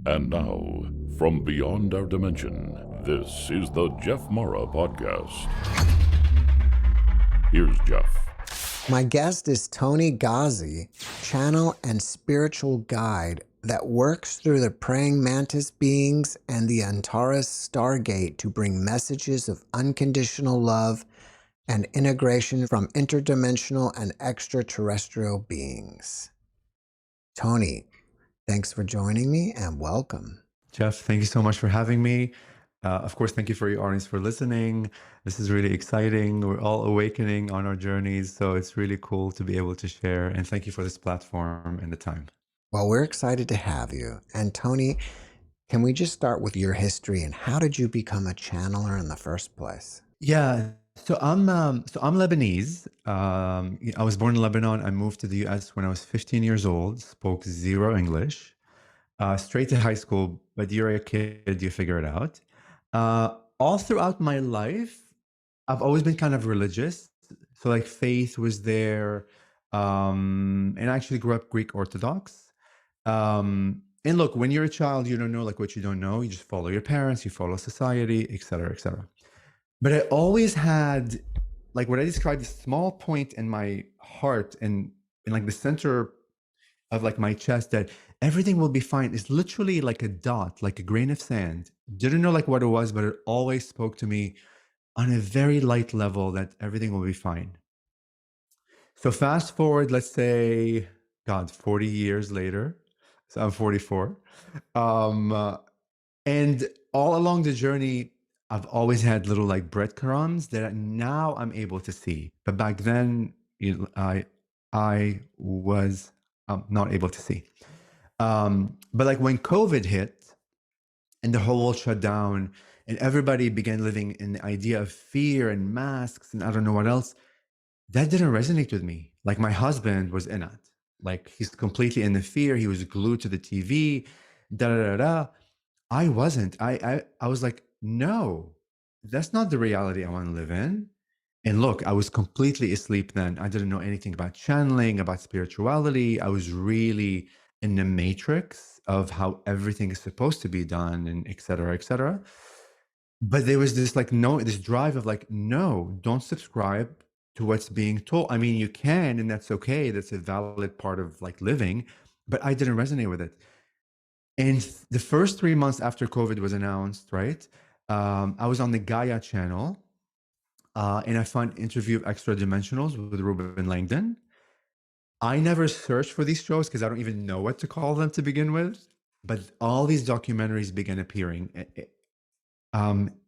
And now, from beyond our dimension, this is the JeffMara podcast. Here's Jeff. My guest is Toni Ghazi, channel and spiritual guide that works through the Praying-Mantis Beings and the Antares Stargate to bring messages of unconditional love and integration from interdimensional and extraterrestrial beings. Toni, thanks for joining me and welcome. Jeff, thank you so much for having me. Of course, thank you for your audience for listening. This is really exciting. We're all awakening on our journeys, so it's really cool to be able to share. And thank you for this platform and the time. Well, we're excited to have you. And Toni, can we just start with your history and how did you become a channeler in the first place? Yeah, so I'm Lebanese. I was born in Lebanon. I moved to the U.S. when I was 15 years old. Spoke zero English. Straight to high school, but you're a kid, you figure it out. All throughout my life, I've always been kind of religious. So like faith was there. And I actually grew up Greek Orthodox. And look, when you're a child, you don't know like what you don't know. You just follow your parents, you follow society, et cetera, et cetera. But I always had like what I described, a small point in my heart and in like the center of like my chest that everything will be fine. It's literally like a dot, like a grain of sand. Didn't know like what it was, but it always spoke to me on a very light level that everything will be fine. So fast forward, let's say, God, 40 years later. So I'm 44. And all along the journey, I've always had little like breadcrumbs that now I'm able to see. But back then, I was not able to see. But like when COVID hit and the whole world shut down and everybody began living in the idea of fear and masks and I don't know what else, that didn't resonate with me. Like my husband was in it. Like he's completely in the fear. He was glued to the TV, da da da da. I wasn't. I was like, no, that's not the reality I want to live in. And look, I was completely asleep then. I didn't know anything about channeling, about spirituality. I was really in the matrix of how everything is supposed to be done and et cetera, et cetera. But there was this like, no, this drive of like, no, don't subscribe to what's being told. I mean, you can, and that's okay. That's a valid part of like living, but I didn't resonate with it. And the first 3 months after COVID was announced, right? I was on the Gaia channel. And I found Interview of Extra Dimensionals with Ruben Langdon. I never searched for these shows because I don't even know what to call them to begin with. But all these documentaries began appearing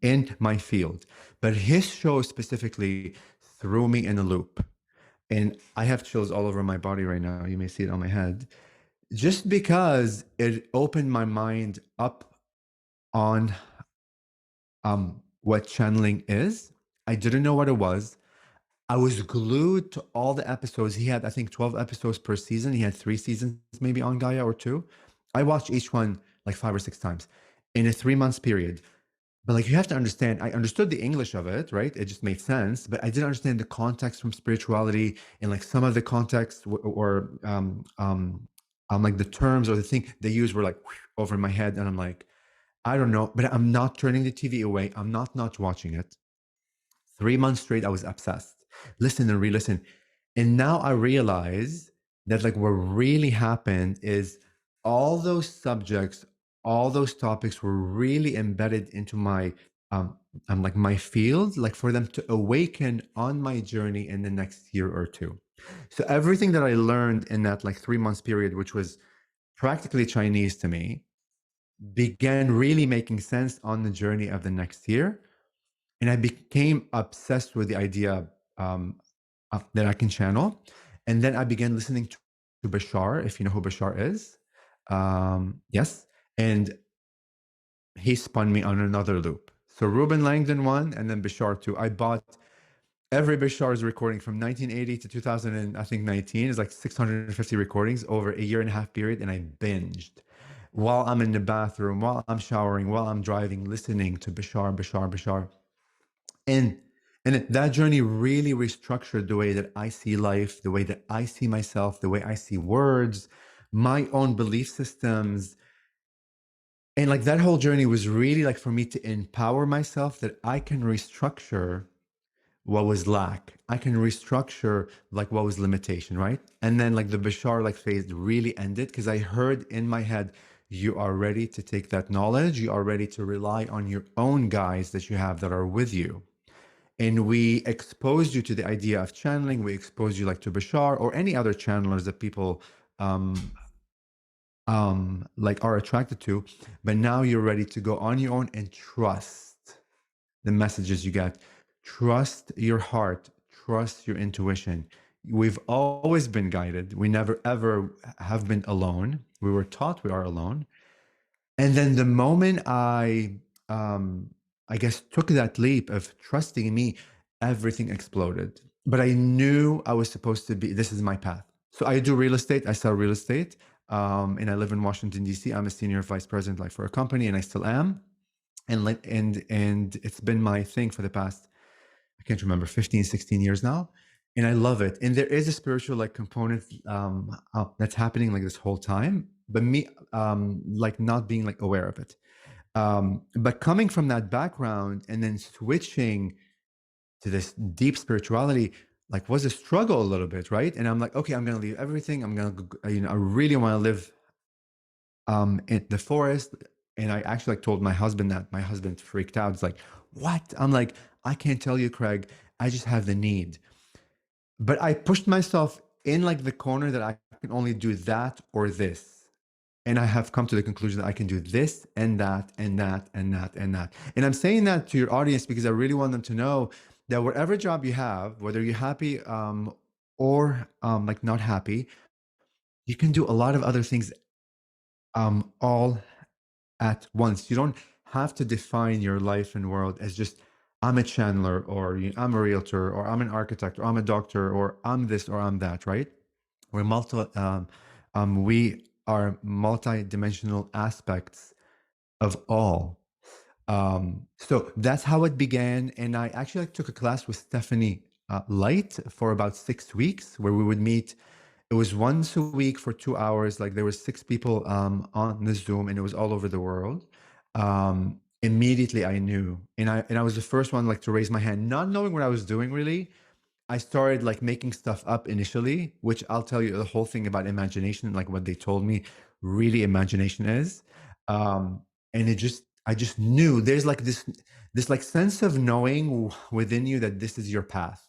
in my field. But his show specifically threw me in a loop. And I have chills all over my body right now. You may see it on my head. Just because it opened my mind up on what channeling is. I didn't know what it was. I was glued to all the episodes. He had, I think, 12 episodes per season. He had 3 seasons maybe on Gaia or 2. I watched each one like 5 or 6 times in a 3-month period. But like you have to understand, I understood the English of it, right? It just made sense, but I didn't understand the context from spirituality and like some of the context or like the terms or the thing they used were like over my head. And I'm like, I don't know, but I'm not turning the TV away. I'm not watching it. 3 months straight, I was obsessed. Listen and re-listen. And now I realize that like what really happened is all those subjects, all those topics were really embedded into my like my field, like for them to awaken on my journey in the next year or 2. So everything that I learned in that like 3 months period, which was practically Chinese to me, began really making sense on the journey of the next year. And I became obsessed with the idea that I can channel. And then I began listening to Bashar, if you know who Bashar is. Yes. And he spun me on another loop. So Ruben Langdon 1 and then Bashar 2. I bought every Bashar's recording from 1980 to 2019. It's like 650 recordings over a 1.5 year period. And I binged while I'm in the bathroom, while I'm showering, while I'm driving, listening to Bashar. And that journey really restructured the way that I see life, the way that I see myself, the way I see words, my own belief systems. And like that whole journey was really like for me to empower myself that I can restructure what was lack. I can restructure like what was limitation, right? And then like the Bashar like phase really ended because I heard in my head, you are ready to take that knowledge. You are ready to rely on your own guides that you have that are with you. And we exposed you to the idea of channeling. We exposed you like to Bashar or any other channelers that people um, like are attracted to. But now you're ready to go on your own and trust the messages you get. Trust your heart, trust your intuition. We've always been guided. We never ever have been alone. We were taught we are alone. And then the moment I guess, took that leap of trusting me, everything exploded. But I knew I was supposed to be, this is my path. So I do real estate, I sell real estate, and I live in Washington, D.C. I'm a senior vice president like for a company, and I still am. And it's been my thing for the past, I can't remember, 15, 16 years now. And I love it. And there is a spiritual like component that's happening like this whole time, but me like not being like aware of it. But coming from that background and then switching to this deep spirituality, like was a struggle a little bit, right? And I'm like, okay, I'm gonna leave everything. I'm gonna, I really want to live in the forest. And I actually like told my husband that. My husband freaked out. It's like, what? I'm like, I can't tell you, Craig. I just have the need. But I pushed myself in like the corner that I can only do that or this. And I have come to the conclusion that I can do this and that and that and that and that. And I'm saying that to your audience because I really want them to know that whatever job you have, whether you're happy or like not happy, you can do a lot of other things all at once. You don't have to define your life and world as just I'm a channeler or I'm a realtor or I'm an architect or I'm a doctor or I'm this or I'm that, right? We're we are multi-dimensional aspects of all. So that's how it began. And I actually like, took a class with Stephanie Light for about 6 weeks where we would meet. It was once a week for 2 hours. Like there were 6 people on the Zoom, and it was all over the world. Immediately I knew, and I was the first one like to raise my hand, not knowing what I was doing really. I started like making stuff up initially, which I'll tell you the whole thing about imagination, like what they told me really imagination is. And I just knew there's like this like sense of knowing within you that this is your path.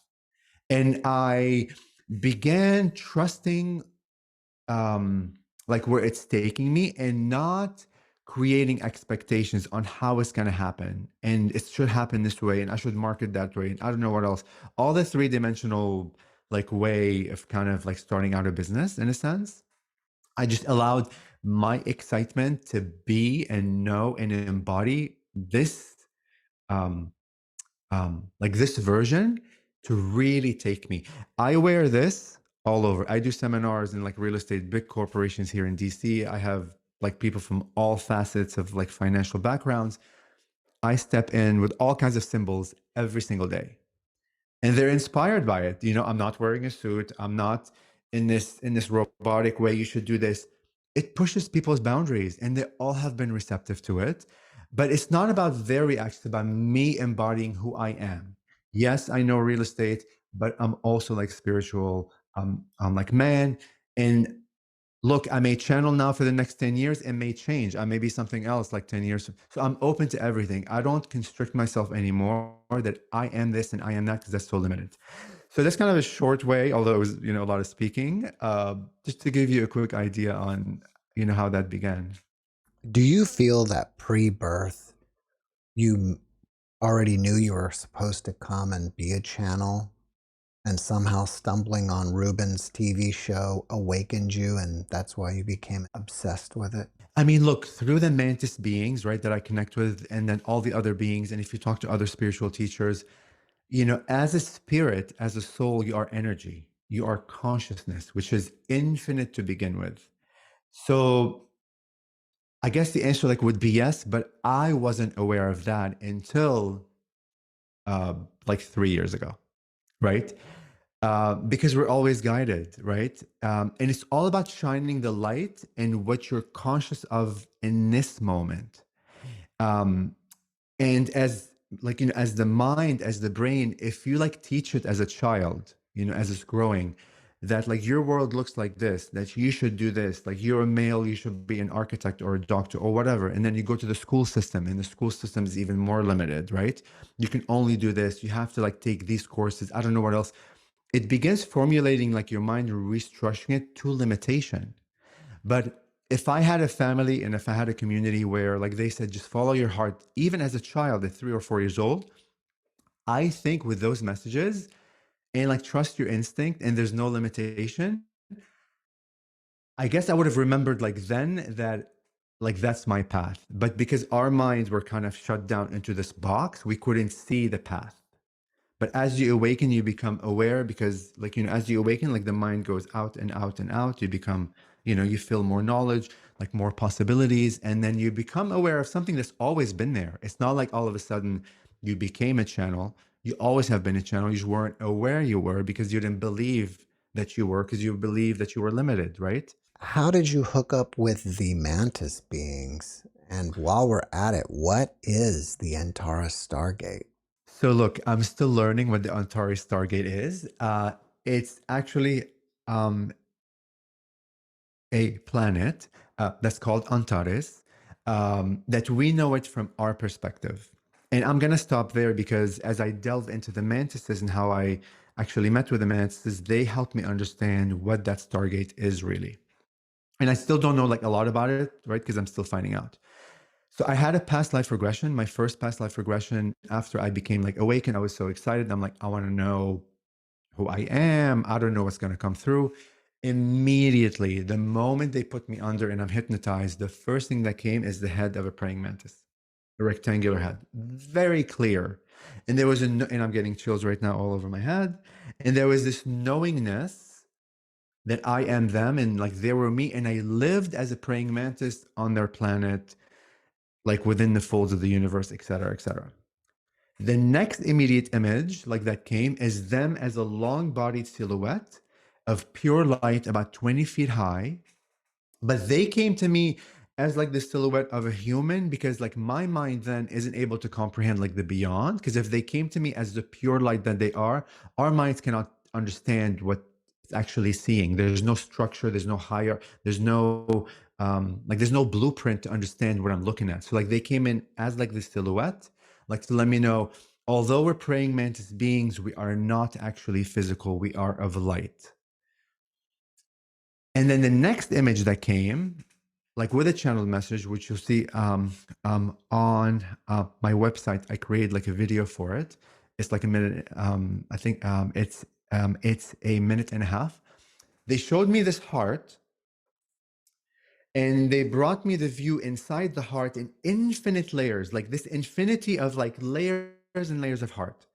And I began trusting like where it's taking me and not creating expectations on how it's going to happen and it should happen this way and I should market that way and I don't know what else, all the three-dimensional like way of kind of like starting out a business in a sense. I just allowed my excitement to be and know and embody this um like this version to really take me. I wear this all over. I do seminars in like real estate, big corporations here in DC. I have like people from all facets of like financial backgrounds. I step in with all kinds of symbols every single day. And they're inspired by it. You know, I'm not wearing a suit. I'm not in this robotic way. You should do this. It pushes people's boundaries, and they all have been receptive to it. But it's not about their reaction; it's about me embodying who I am. Yes, I know real estate, but I'm also like spiritual. I'm like man, and look, I may channel now for the next 10 years. It may change. I may be something else like 10 years. So I'm open to everything. I don't constrict myself anymore that I am this and I am that because that's so limited. So that's kind of a short way, although it was, you know, a lot of speaking, just to give you a quick idea on, you know, how that began. Do you feel that pre-birth you already knew you were supposed to come and be a channel, and somehow stumbling on Ruben's TV show awakened you, and that's why you became obsessed with it? I mean, look, through the mantis beings, right, that I connect with, and then all the other beings, and if you talk to other spiritual teachers, you know, as a spirit, as a soul, you are energy, you are consciousness, which is infinite to begin with. So I guess the answer like would be yes, but I wasn't aware of that until like 3 years ago, right? Because we're always guided, right? And it's all about shining the light and what you're conscious of in this moment. Um, and as like, as the mind, as the brain, if you like teach it as a child, as it's growing, that like your world looks like this, that you should do this, like you're a male, you should be an architect or a doctor or whatever. And then you go to the school system, and the school system is even more limited, right? You can only do this, you have to like take these courses, I don't know what else. It begins formulating like your mind, restructuring it to limitation. But if I had a family and if I had a community where like they said, just follow your heart, even as a child at 3 or 4 years old, I think with those messages and like trust your instinct and there's no limitation, I guess I would have remembered like then that like that's my path. But because our minds were kind of shut down into this box, we couldn't see the path. But as you awaken, you become aware, because like, as you awaken, like the mind goes out and out and out. You become, you feel more knowledge, like more possibilities. And then you become aware of something that's always been there. It's not like all of a sudden you became a channel. You always have been a channel. You just weren't aware you were because you didn't believe that you were, because you believed that you were limited, right? How did you hook up with the mantis beings? And while we're at it, what is the Antares Stargate? So look, I'm still learning what the Antares Stargate is. It's actually a planet that's called Antares, that we know it from our perspective. And I'm going to stop there because as I delve into the mantises and how I actually met with the mantises, they helped me understand what that Stargate is really. And I still don't know like a lot about it, right? Because I'm still finding out. So I had a past life regression, my first past life regression after I became like awakened. I was so excited. I'm like, I want to know who I am. I don't know what's going to come through. Immediately, the moment they put me under and I'm hypnotized, the first thing that came is the head of a praying mantis, a rectangular head, very clear. And there was and I'm getting chills right now all over my head. And there was this knowingness that I am them and like they were me. And I lived as a praying mantis on their planet, like within the folds of the universe, et cetera, et cetera. The next immediate image like that came is them as a long-bodied silhouette of pure light about 20 feet high. But they came to me as like the silhouette of a human, because like my mind then isn't able to comprehend like the beyond. Because if they came to me as the pure light that they are, our minds cannot understand what it's actually seeing. There's no structure, there's no higher, there's no there's no blueprint to understand what I'm looking at. So like they came in as like the silhouette, like to let me know, although we're praying mantis beings, we are not actually physical, we are of light. And then the next image that came, like with a channel message, which you'll see on my website, I created like a video for it. It's like a minute. I think it's a minute and a half. They showed me this heart, and they brought me the view inside the heart in infinite layers, like this infinity of like layers and layers of heart,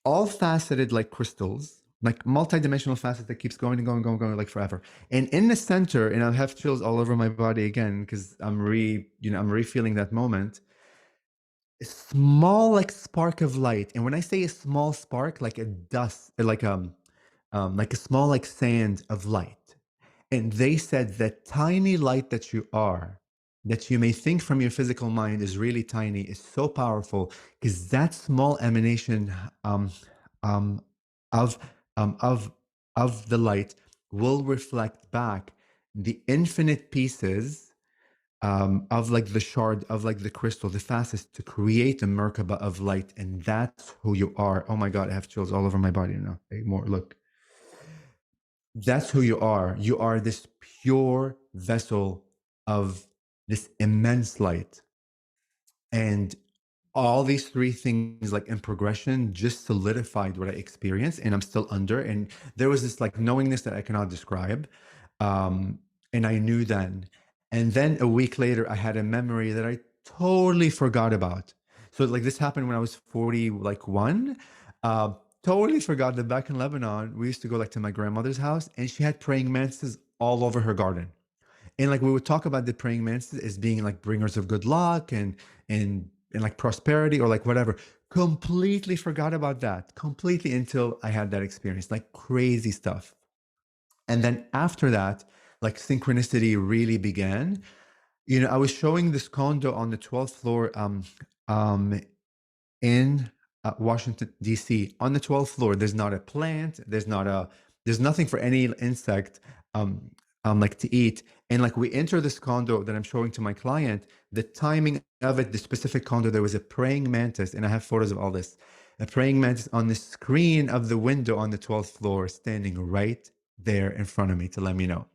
all faceted like crystals, like multi-dimensional facets that keeps going and going, going, going like forever. And in the center, and I have chills all over my body again because I'm re-feeling that moment. A small like spark of light, and when I say a small spark, like a dust, like a small like sand of light. And they said that tiny light that you are, that you may think from your physical mind is really tiny, is so powerful, because that small emanation um, um, of, um, of, of the light will reflect back the infinite pieces of like the shard, of like the crystal, the fastest to create a Merkaba of light. And that's who you are. Oh my God, I have chills all over my body now. Hey, more, look. That's who you are. You are this pure vessel of this immense light. And all these three things, like in progression, just solidified what I experienced, and I'm still under. And there was this like knowingness that I cannot describe. And I knew then. And then a week later, I had a memory that I totally forgot about. So like this happened when I was 41. Totally forgot that back in Lebanon, we used to go like to my grandmother's house, and she had praying mantises all over her garden. And like we would talk about the praying mantises as being like bringers of good luck and like prosperity or like whatever. Completely forgot about that. Completely, until I had that experience, like crazy stuff. And then after that, like synchronicity really began. I was showing this condo on the 12th floor um, in Washington, D.C. On the 12th floor, there's not a plant, there's nothing for any insect like to eat. And like we enter this condo that I'm showing to my client, the timing of it, the specific condo, there was a praying mantis, and I have photos of all this. A praying mantis on the screen of the window on the 12th floor, standing right there in front of me to let me know.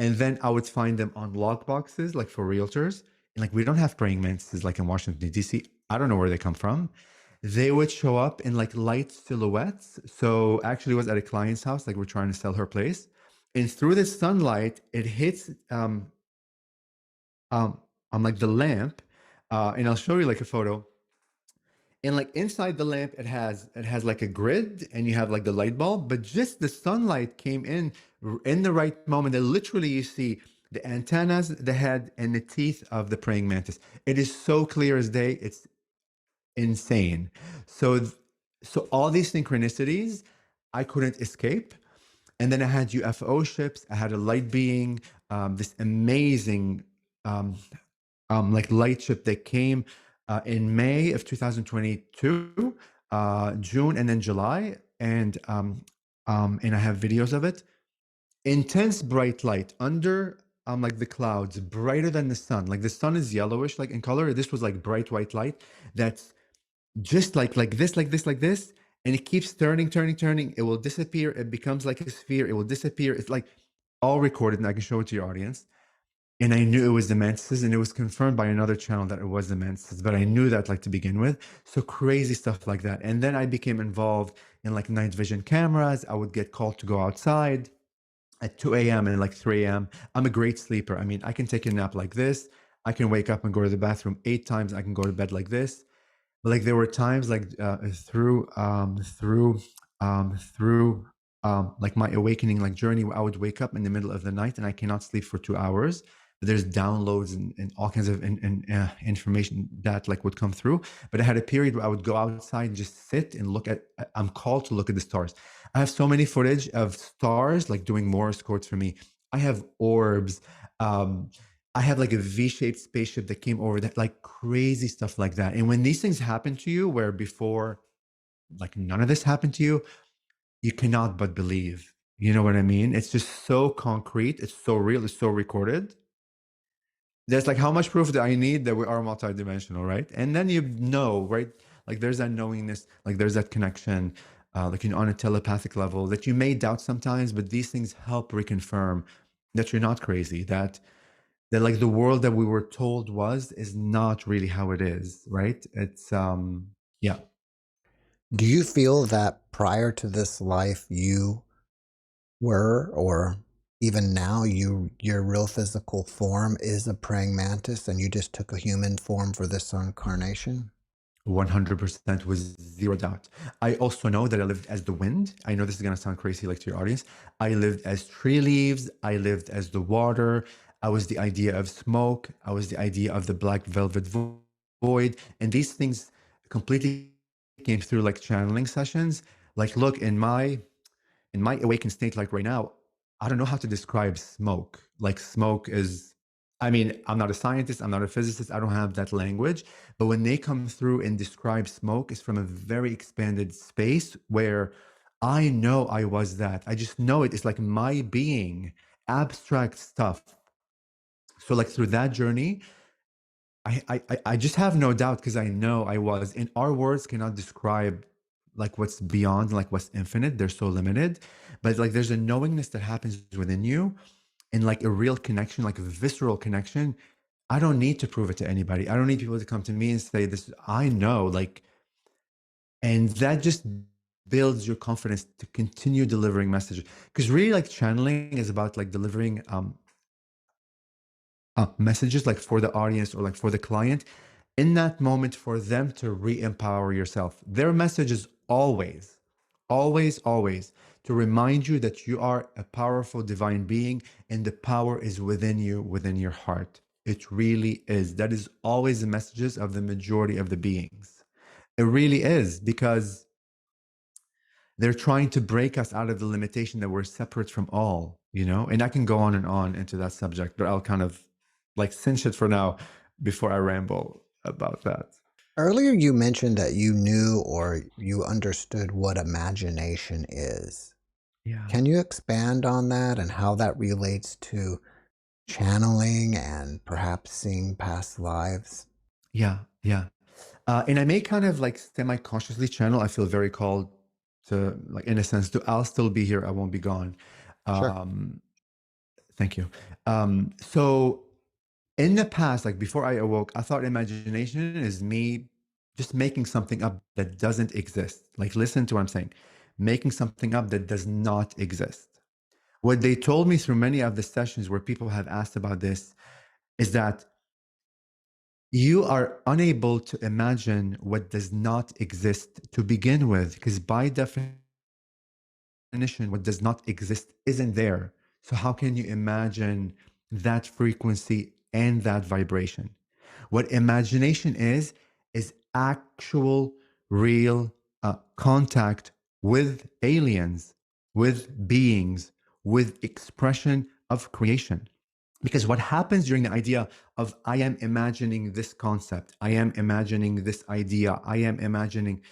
And then I would find them on lock boxes, like for realtors. And like we don't have praying mantises like in Washington, D.C. I don't know where they come from. They would show up in like light silhouettes. So actually, it was at a client's house, like we're trying to sell her place. And through the sunlight, it hits um on like the lamp. And I'll show you like a photo. And like inside the lamp, it has like a grid, and you have like the light bulb, but just the sunlight came in the right moment. And literally, you see the antennas, the head, and the teeth of the praying mantis. It is so clear as day. It's insane. So, so all these synchronicities, I couldn't escape. And then I had UFO ships. I had a light being, this amazing um, like light ship that came in May of 2022, June, and then July, and I have videos of it. Intense bright light under like the clouds, brighter than the sun. Like the sun is yellowish, like in color. This was like bright white light that's just like this, like this, like this, and it keeps turning, turning, turning. It will disappear. It becomes like a sphere. It will disappear. It's like all recorded, and I can show it to your audience. And I knew it was the mantises, and it was confirmed by another channel that it was the mantises, but I knew that like to begin with. So crazy stuff like that. And then I became involved in like night vision cameras. I would get called to go outside at 2 a.m. and like 3 a.m. I'm a great sleeper. I mean, I can take a nap like this. I can wake up and go to the bathroom 8 times. I can go to bed like this. But like there were times like through like my awakening like journey, where I would wake up in the middle of the night and I cannot sleep for 2 hours. But there's downloads and all kinds of information that like would come through. But I had a period where I would go outside and just sit and look at. I'm called to look at the stars. I have so many footage of stars like doing Morse codes for me. I have orbs. I have like a V-shaped spaceship that came over that, like crazy stuff like that. And when these things happen to you, where before like none of this happened to you, you cannot but believe. You know what I mean? It's just so concrete. It's so real. It's so recorded. There's like, how much proof do I need that we are multidimensional, right? And then you know, right? Like there's that knowingness, like there's that connection, like on a telepathic level that you may doubt sometimes, but these things help reconfirm that you're not crazy, that like the world that we were told is not really how it is, right? It's yeah. Do you feel that prior to this life you were, or even now your real physical form is a praying mantis and you just took a human form for this incarnation? 100% with zero doubt. I also know that I lived as the wind. I know this is going to sound crazy like to your audience. I lived as tree leaves. I lived as the water. I was the idea of smoke. I was the idea of the black velvet void. And these things completely came through like channeling sessions. Like, look, in my awakened state, like right now, I don't know how to describe smoke. Like smoke is, I mean, I'm not a scientist, I'm not a physicist, I don't have that language. But when they come through and describe smoke, it's from a very expanded space where I know I was that. I just know it. It's like my being, abstract stuff. So like through that journey, I just have no doubt, because I know I was. And our words cannot describe like what's beyond, like what's infinite. They're so limited. But like there's a knowingness that happens within you, and like a real connection, like a visceral connection. I don't need to prove it to anybody. I don't need people to come to me and say this. I know, like, and that just builds your confidence to continue delivering messages. Because really, like channeling is about like delivering messages like for the audience or like for the client in that moment, for them to re-empower yourself. Their message is always, always, always to remind you that you are a powerful divine being, and the power is within you, within your heart. It really is. That is always the messages of the majority of the beings. It really is, because they're trying to break us out of the limitation that we're separate from all, you know? And I can go on and on into that subject, but I'll kind of like cinch it for now before I ramble about that. Earlier, you mentioned that you knew or you understood what imagination is. Yeah. Can you expand on that and how that relates to channeling and perhaps seeing past lives? Yeah. Yeah. And I may kind of like semi-consciously channel. I feel very called to, like, in a sense, to I'll still be here. I won't be gone. Sure. Um, thank you. So in the past, like before I awoke, I thought imagination is me just making something up that doesn't exist. Like, listen to what I'm saying. Making something up that does not exist. What they told me through many of the sessions where people have asked about this is that you are unable to imagine what does not exist to begin with, because by definition, what does not exist isn't there. So, how can you imagine that frequency and that vibration? What imagination is actual, real contact with aliens, with beings, with expression of creation. Because what happens during the idea of I am imagining this concept, I am imagining this idea, I am imagining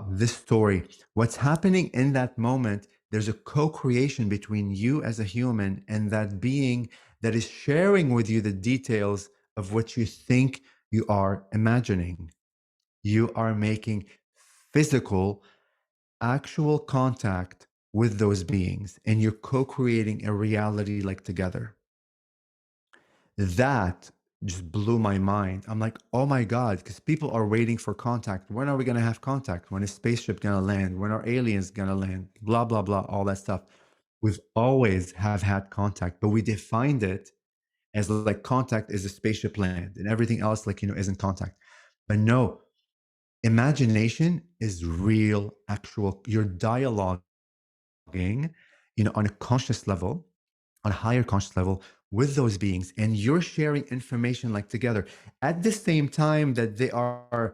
this story, what's happening in that moment, there's a co-creation between you as a human and that being that is sharing with you the details of what you think you are imagining. You are making physical, actual contact with those beings, and you're co-creating a reality like together. That just blew my mind. I'm like, oh my God, because people are waiting for contact. When are we going to have contact? When is spaceship going to land? When are aliens going to land? Blah, blah, blah, all that stuff. We've always have had contact, but we defined it as like contact is a spaceship land and everything else, like, isn't contact. But no, imagination is real, actual, you're dialoguing, on a conscious level, on a higher conscious level with those beings, and you're sharing information like together at the same time that they are,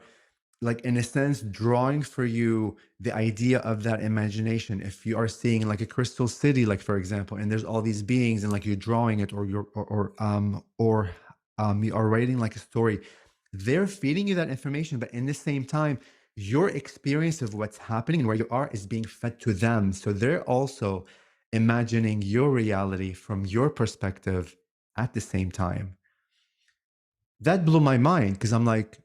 like, in a sense, drawing for you the idea of that imagination. If you are seeing like a crystal city, like for example, and there's all these beings and like you're drawing it, or you're you are writing like a story, they're feeding you that information, but in the same time your experience of what's happening and where you are is being fed to them, so they're also imagining your reality from your perspective at the same time. That blew my mind, because I'm like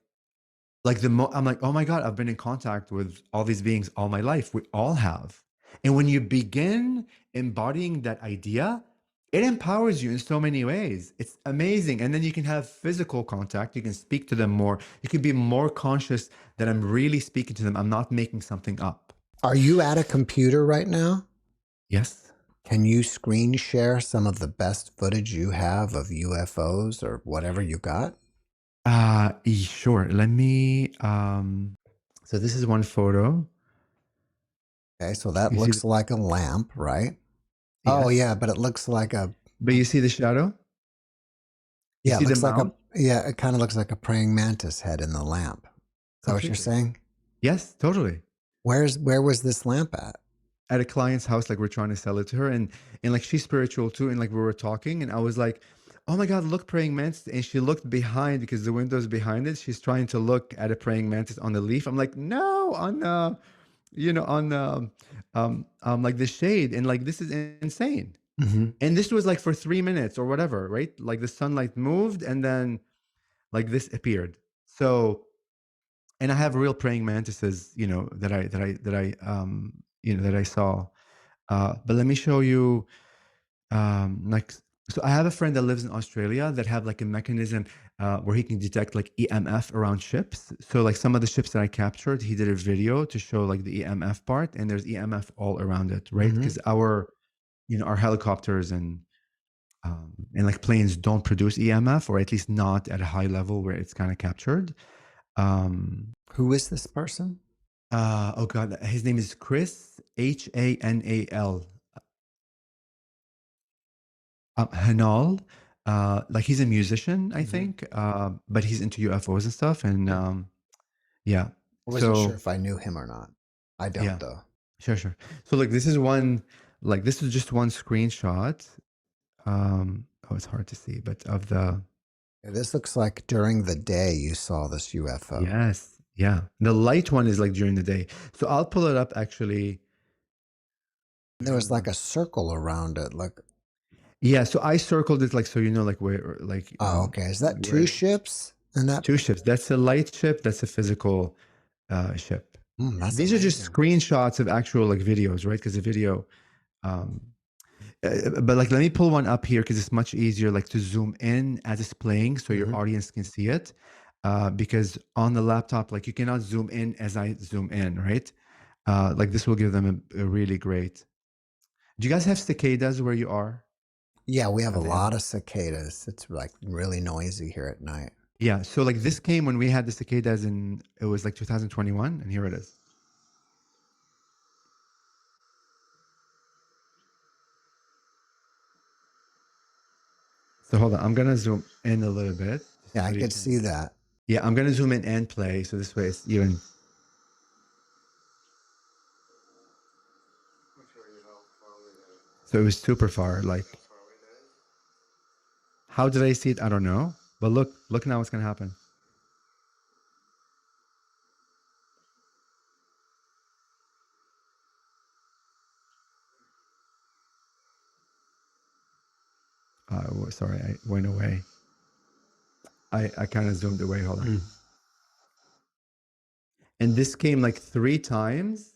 I'm like, oh my God, I've been in contact with all these beings all my life. We all have. And when you begin embodying that idea, it empowers you in so many ways. It's amazing. And then you can have physical contact. You can speak to them more. You can be more conscious that I'm really speaking to them. I'm not making something up. Are you at a computer right now? Yes. Can you screen share some of the best footage you have of UFOs or whatever you got? Sure. Let me, so this is one photo. Okay, so that You see, looks like a lamp, right? Oh yes. yeah, but it looks like a But you see the shadow? You yeah, it see the looks like a mount? yeah, it kind of looks like a praying mantis head in the lamp. Is that what you're Completely. saying? Yes, totally. Where was this lamp at? At a client's house, like we're trying to sell it to her, and like she's spiritual too, and like we were talking, and I was like, "Oh my God, look, praying mantis!" And she looked behind because the window's behind it. She's trying to look at a praying mantis on the leaf. I'm like, "No, on on like the shade," and like this is insane. Hmm. And this was like for 3 minutes or whatever, right? Like the sunlight moved, and then like this appeared. So, and I have real praying mantises, that I saw. But let me show you, like, so I have a friend that lives in Australia that have like a mechanism where he can detect like EMF around ships. So like some of the ships that I captured, he did a video to show like the EMF part, and there's EMF all around it, right? Hmm. Because our helicopters and like planes don't produce EMF, or at least not at a high level where it's kind of captured. Um, Who is this person? oh God, his name is Chris, Hanal. Hanal, like he's a musician, I Hmm. think, but he's into UFOs and stuff. And yeah. I wasn't sure if I knew him or not. I don't, Yeah, though. sure. So like this is just one screenshot. Oh, it's hard to see, but of the This looks like during the day you saw this UFO. yes, yeah. The light one is like during the day. So I'll pull it up actually. There was like a circle around it. Like, Yeah, so I circled it like so you know like where like oh, okay. Is that two where ships? And that, two ships. That's a light ship. That's a physical ship. that's These are just amazing. screenshots of actual like videos, right? Because the video, um, but like let me pull one up here because it's much easier like to zoom in as it's playing so your audience can see it. Because on the laptop, like you cannot zoom in as I zoom in, right? Like this will give them a really great. Do you guys have cicadas where you are? Yeah, we have a At the lot end? of cicadas. It's like really noisy here at night. Yeah. So like this came when we had the cicadas in it was like 2021, and here it is. So hold on, I'm gonna zoom in a little bit Yeah, so I you could can. see that. Yeah, I'm gonna zoom in and play, so this way it's even. So it was super far. Like, how did I see it? I don't know. But look now what's gonna happen. Sorry, I went away. I kind of zoomed away. Hold on. And this came like 3 times.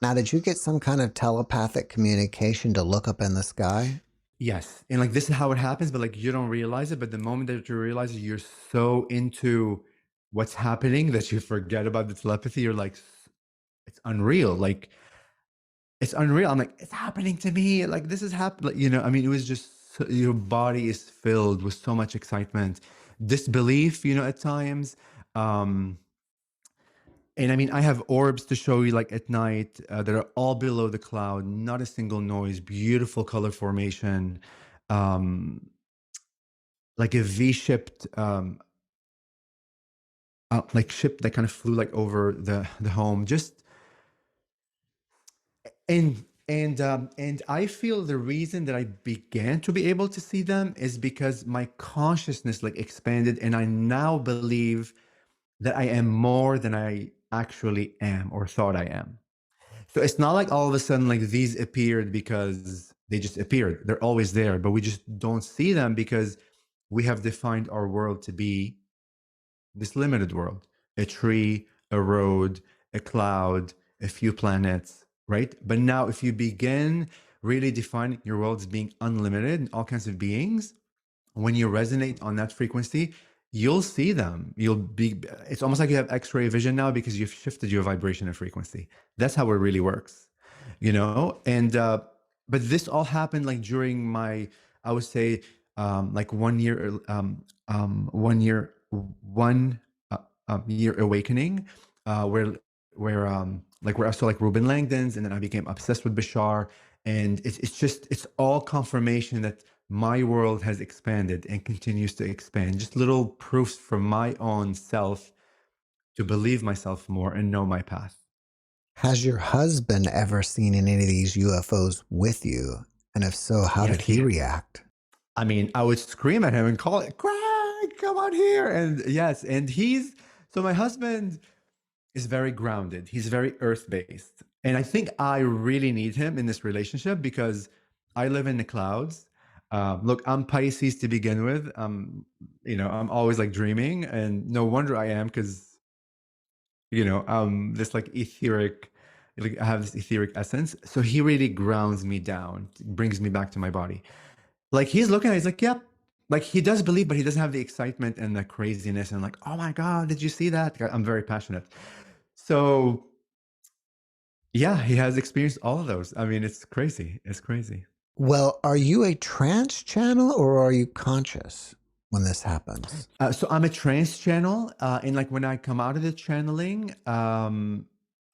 Now, did you get some kind of telepathic communication to look up in the sky? Yes. And like this is how it happens, but like you don't realize it. But the moment that you realize it, you're so into what's happening that you forget about the telepathy. You're like, it's unreal. Like, it's unreal. I'm like, it's happening to me. Like, this is happening. Like, I mean, it was just your body is filled with so much excitement, disbelief, at times. Um, and I mean, I have orbs to show you like at night that are all below the cloud, not a single noise, beautiful color formation. Um, like a V-shaped like ship that kind of flew like over the home. Just and I feel the reason that I began to be able to see them is because my consciousness like expanded, and I now believe that I am more than I actually am or thought I am. So it's not like all of a sudden like these appeared because they just appeared. They're always there, but we just don't see them because we have defined our world to be this limited world: a tree, a road, a cloud, a few planets, right? But now, if you begin really defining your world as being unlimited and all kinds of beings, when you resonate on that frequency, you'll see them. It's almost like you have X-ray vision now because you've shifted your vibration and frequency. That's how it really works, And, but this all happened like during my, I would say, like 1 year, 1 year awakening, where I saw like Ruben Langdon's, and then I became obsessed with Bashar, and it's all confirmation that my world has expanded and continues to expand. Just little proofs from my own self to believe myself more and know my path. Has your husband ever seen any of these UFOs with you? And if so, how Yes, did he react? I mean, I would scream at him and call it, Craig, come on here. And yes, and so my husband is very grounded. He's very earth-based. And I think I really need him in this relationship because I live in the clouds. Look, I'm Pisces to begin with. I'm always like dreaming, and no wonder I am because, this like etheric, like I have this etheric essence. So he really grounds me down, brings me back to my body. Like he's looking at it, he's like, yep. Like he does believe, but he doesn't have the excitement and the craziness and like, oh my God, did you see that? I'm very passionate. So yeah, he has experienced all of those. I mean, it's crazy. It's crazy. Well, are you a trance channel or are you conscious when this happens? So I'm a trance channel, and like when I come out of the channeling,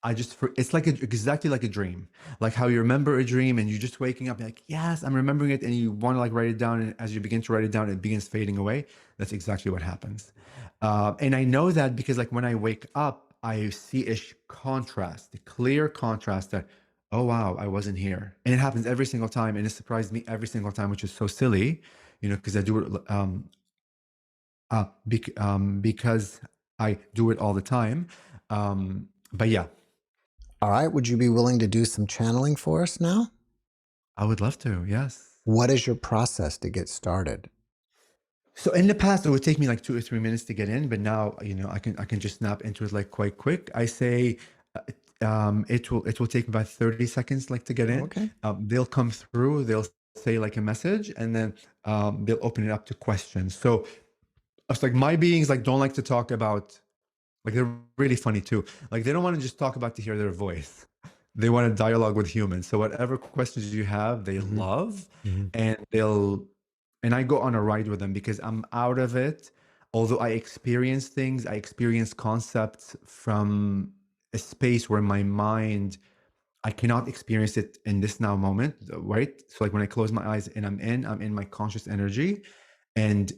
it's like exactly like a dream, like how you remember a dream and you're just waking up, you're like, yes, I'm remembering it. And you want to like write it down. And as you begin to write it down, it begins fading away. That's exactly what happens. And I know that because like when I wake up, I see a contrast, a clear contrast that, oh, wow, I wasn't here. And it happens every single time. And it surprised me every single time, which is so silly, because I do it because I do it all the time. But yeah, All right. Would you be willing to do some channeling for us now? I would love to. Yes. What is your process to get started? So in the past, it would take me like 2 or 3 minutes to get in, but now I can just snap into it like quite quick. I say it will take about 30 seconds like to get in. Okay. They'll come through. They'll say like a message, and then they'll open it up to questions. So it's like my beings like don't like to talk about, like they're really funny too. Like they don't want to just talk about to hear their voice. They want to dialogue with humans. So whatever questions you have, they Mhm. love, Mhm. and I go on a ride with them because I'm out of it. Although I experience things, I experience concepts from a space where my mind, I cannot experience it in this now moment, right? So like when I close my eyes and I'm in my conscious energy, and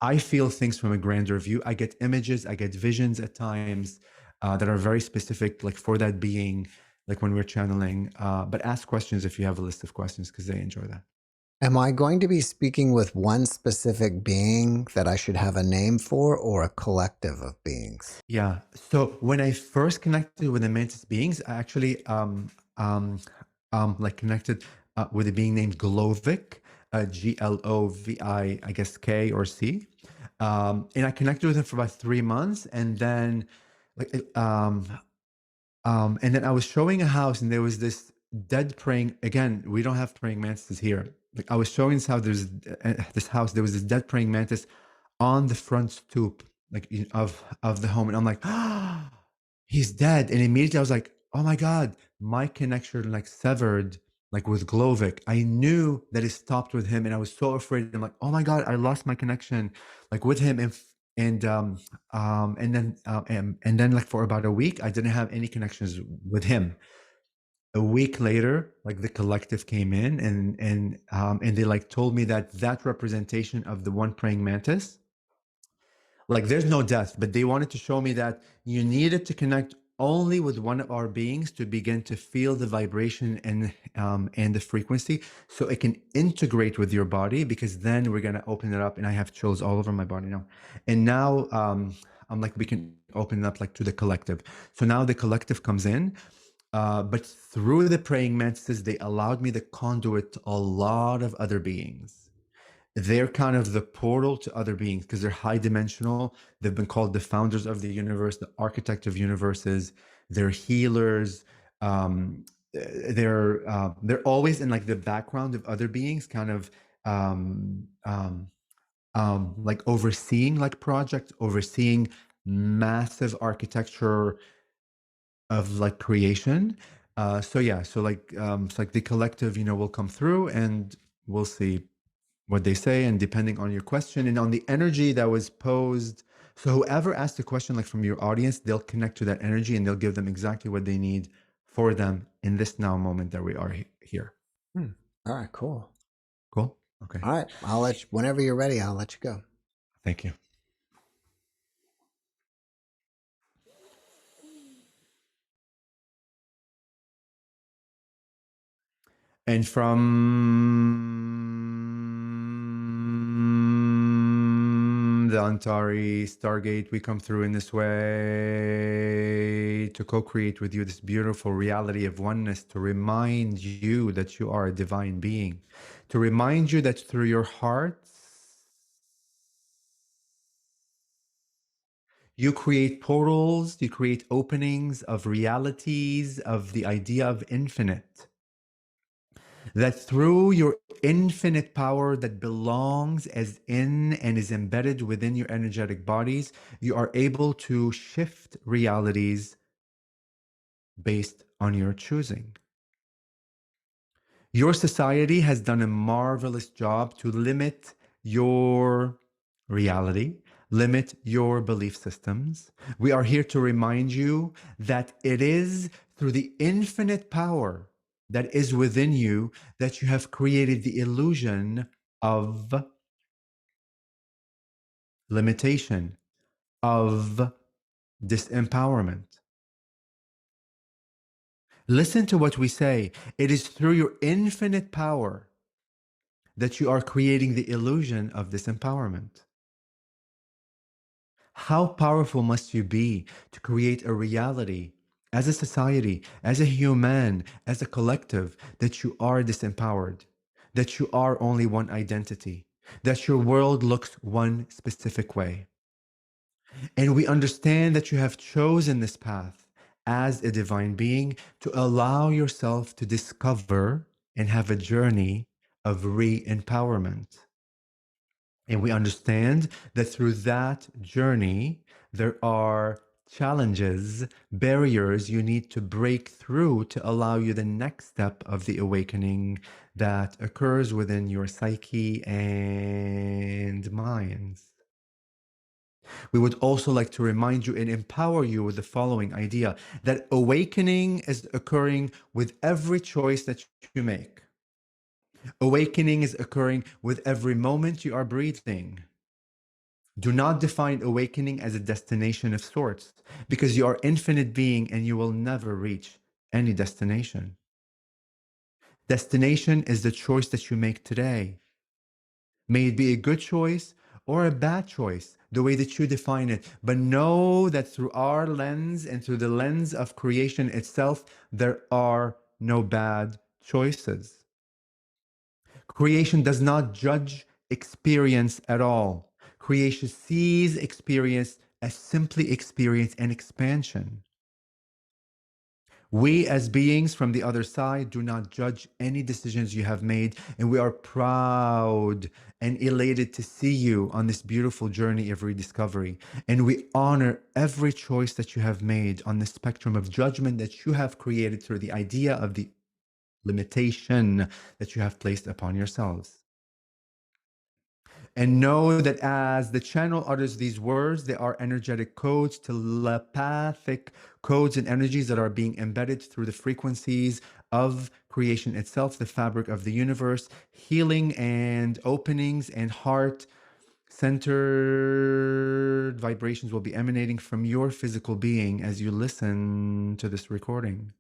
I feel things from a grander view. I get images, I get visions at times that are very specific, like for that being, like when we're channeling. But ask questions if you have a list of questions because they enjoy that. Am I going to be speaking with one specific being that I should have a name for, or a collective of beings? Yeah. So when I first connected with the Mantis beings, I actually like connected with a being named Glovic, Glovi, I guess K or C. And I connected with him for about 3 months, and then like and then I was showing a house, and there was this dead praying. Again, we don't have praying mantises here. Like I was showing this how there's this house. There was this dead praying mantis on the front stoop, like of the home, and I'm like, ah, he's dead. And immediately I was like, oh my god, my connection like severed, like with Glovic. I knew that it stopped with him, and I was so afraid. I'm like, oh my god, I lost my connection, like with him, and then like for about a week, I didn't have any connections with him. A week later, like the collective came in, and they like told me that that representation of the one praying mantis, like there's no death, but they wanted to show me that you needed to connect only with one of our beings to begin to feel the vibration and the frequency, so it can integrate with your body, because then we're gonna open it up. And I have chills all over my body now. And now I'm like, we can open it up like to the collective. So now the collective comes in, but through the praying mantises, they allowed me the conduit to a lot of other beings. They're kind of the portal to other beings because they're high dimensional. They've been called the founders of the universe, the architect of universes. They're healers. They're always in like the background of other beings, kind of um, um, like overseeing like projects, overseeing massive architecture of like creation. So yeah, so like it's like the collective, will come through, and we'll see what they say, and depending on your question and on the energy that was posed. So whoever asked the question, like from your audience, they'll connect to that energy, and they'll give them exactly what they need for them in this now moment that we are here. All right, cool. Cool. Okay. All right, I'll let you, whenever you're ready, I'll let you go. Thank you. And from the Antares Stargate, we come through in this way to co-create with you this beautiful reality of oneness, to remind you that you are a divine being, to remind you that through your heart, you create portals, you create openings of realities, of the idea of infinite. That through your infinite power that belongs as in and is embedded within your energetic bodies, you are able to shift realities based on your choosing. Your society has done a marvelous job to limit your reality limit your belief systems. We are here to remind you that it is through the infinite power that is within you that you have created the illusion of limitation, of disempowerment. Listen to what we say. It is through your infinite power that you are creating the illusion of disempowerment. How powerful must you be to create a reality as a society, as a human, as a collective, that you are disempowered, that you are only one identity, that your world looks one specific way. And we understand that you have chosen this path as a divine being to allow yourself to discover and have a journey of re-empowerment. And we understand that through that journey, there are challenges, barriers you need to break through to allow you the next step of the awakening that occurs within your psyche and minds. We would also like to remind you and empower you with the following idea that awakening is occurring with every choice that you make. Awakening is occurring with every moment you are breathing. Do not define awakening as a destination of sorts, because you are infinite being and you will never reach any destination. Destination is the choice that you make today. May it be a good choice or a bad choice, the way that you define it. But know that through our lens and through the lens of creation itself, there are no bad choices. Creation does not judge experience at all. Creation sees experience as simply experience and expansion. We as beings from the other side do not judge any decisions you have made, and we are proud and elated to see you on this beautiful journey of rediscovery. And we honor every choice that you have made on the spectrum of judgment that you have created through the idea of the limitation that you have placed upon yourselves. And know that as the channel utters these words, they are energetic codes, telepathic codes and energies that are being embedded through the frequencies of creation itself, the fabric of the universe, healing and openings and heart centered vibrations will be emanating from your physical being as you listen to this recording.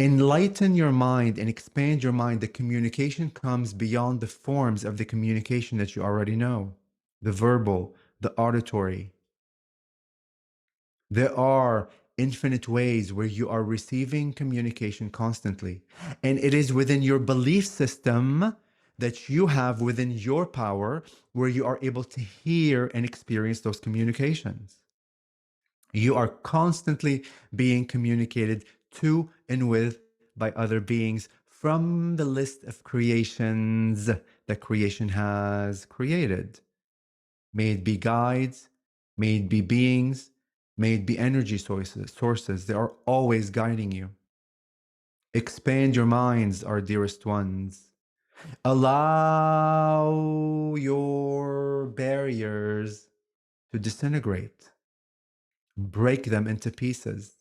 Enlighten your mind and expand your mind. The communication comes beyond the forms of the communication that you already know, the verbal, the auditory. There are infinite ways where you are receiving communication constantly. And it is within your belief system that you have within your power where you are able to hear and experience those communications. You are constantly being communicated to and with by other beings from the list of creations that creation has created. May it be guides, may it be beings, may it be energy sources. They are always guiding you. Expand your minds, our dearest ones. Allow your barriers to disintegrate. Break them into pieces.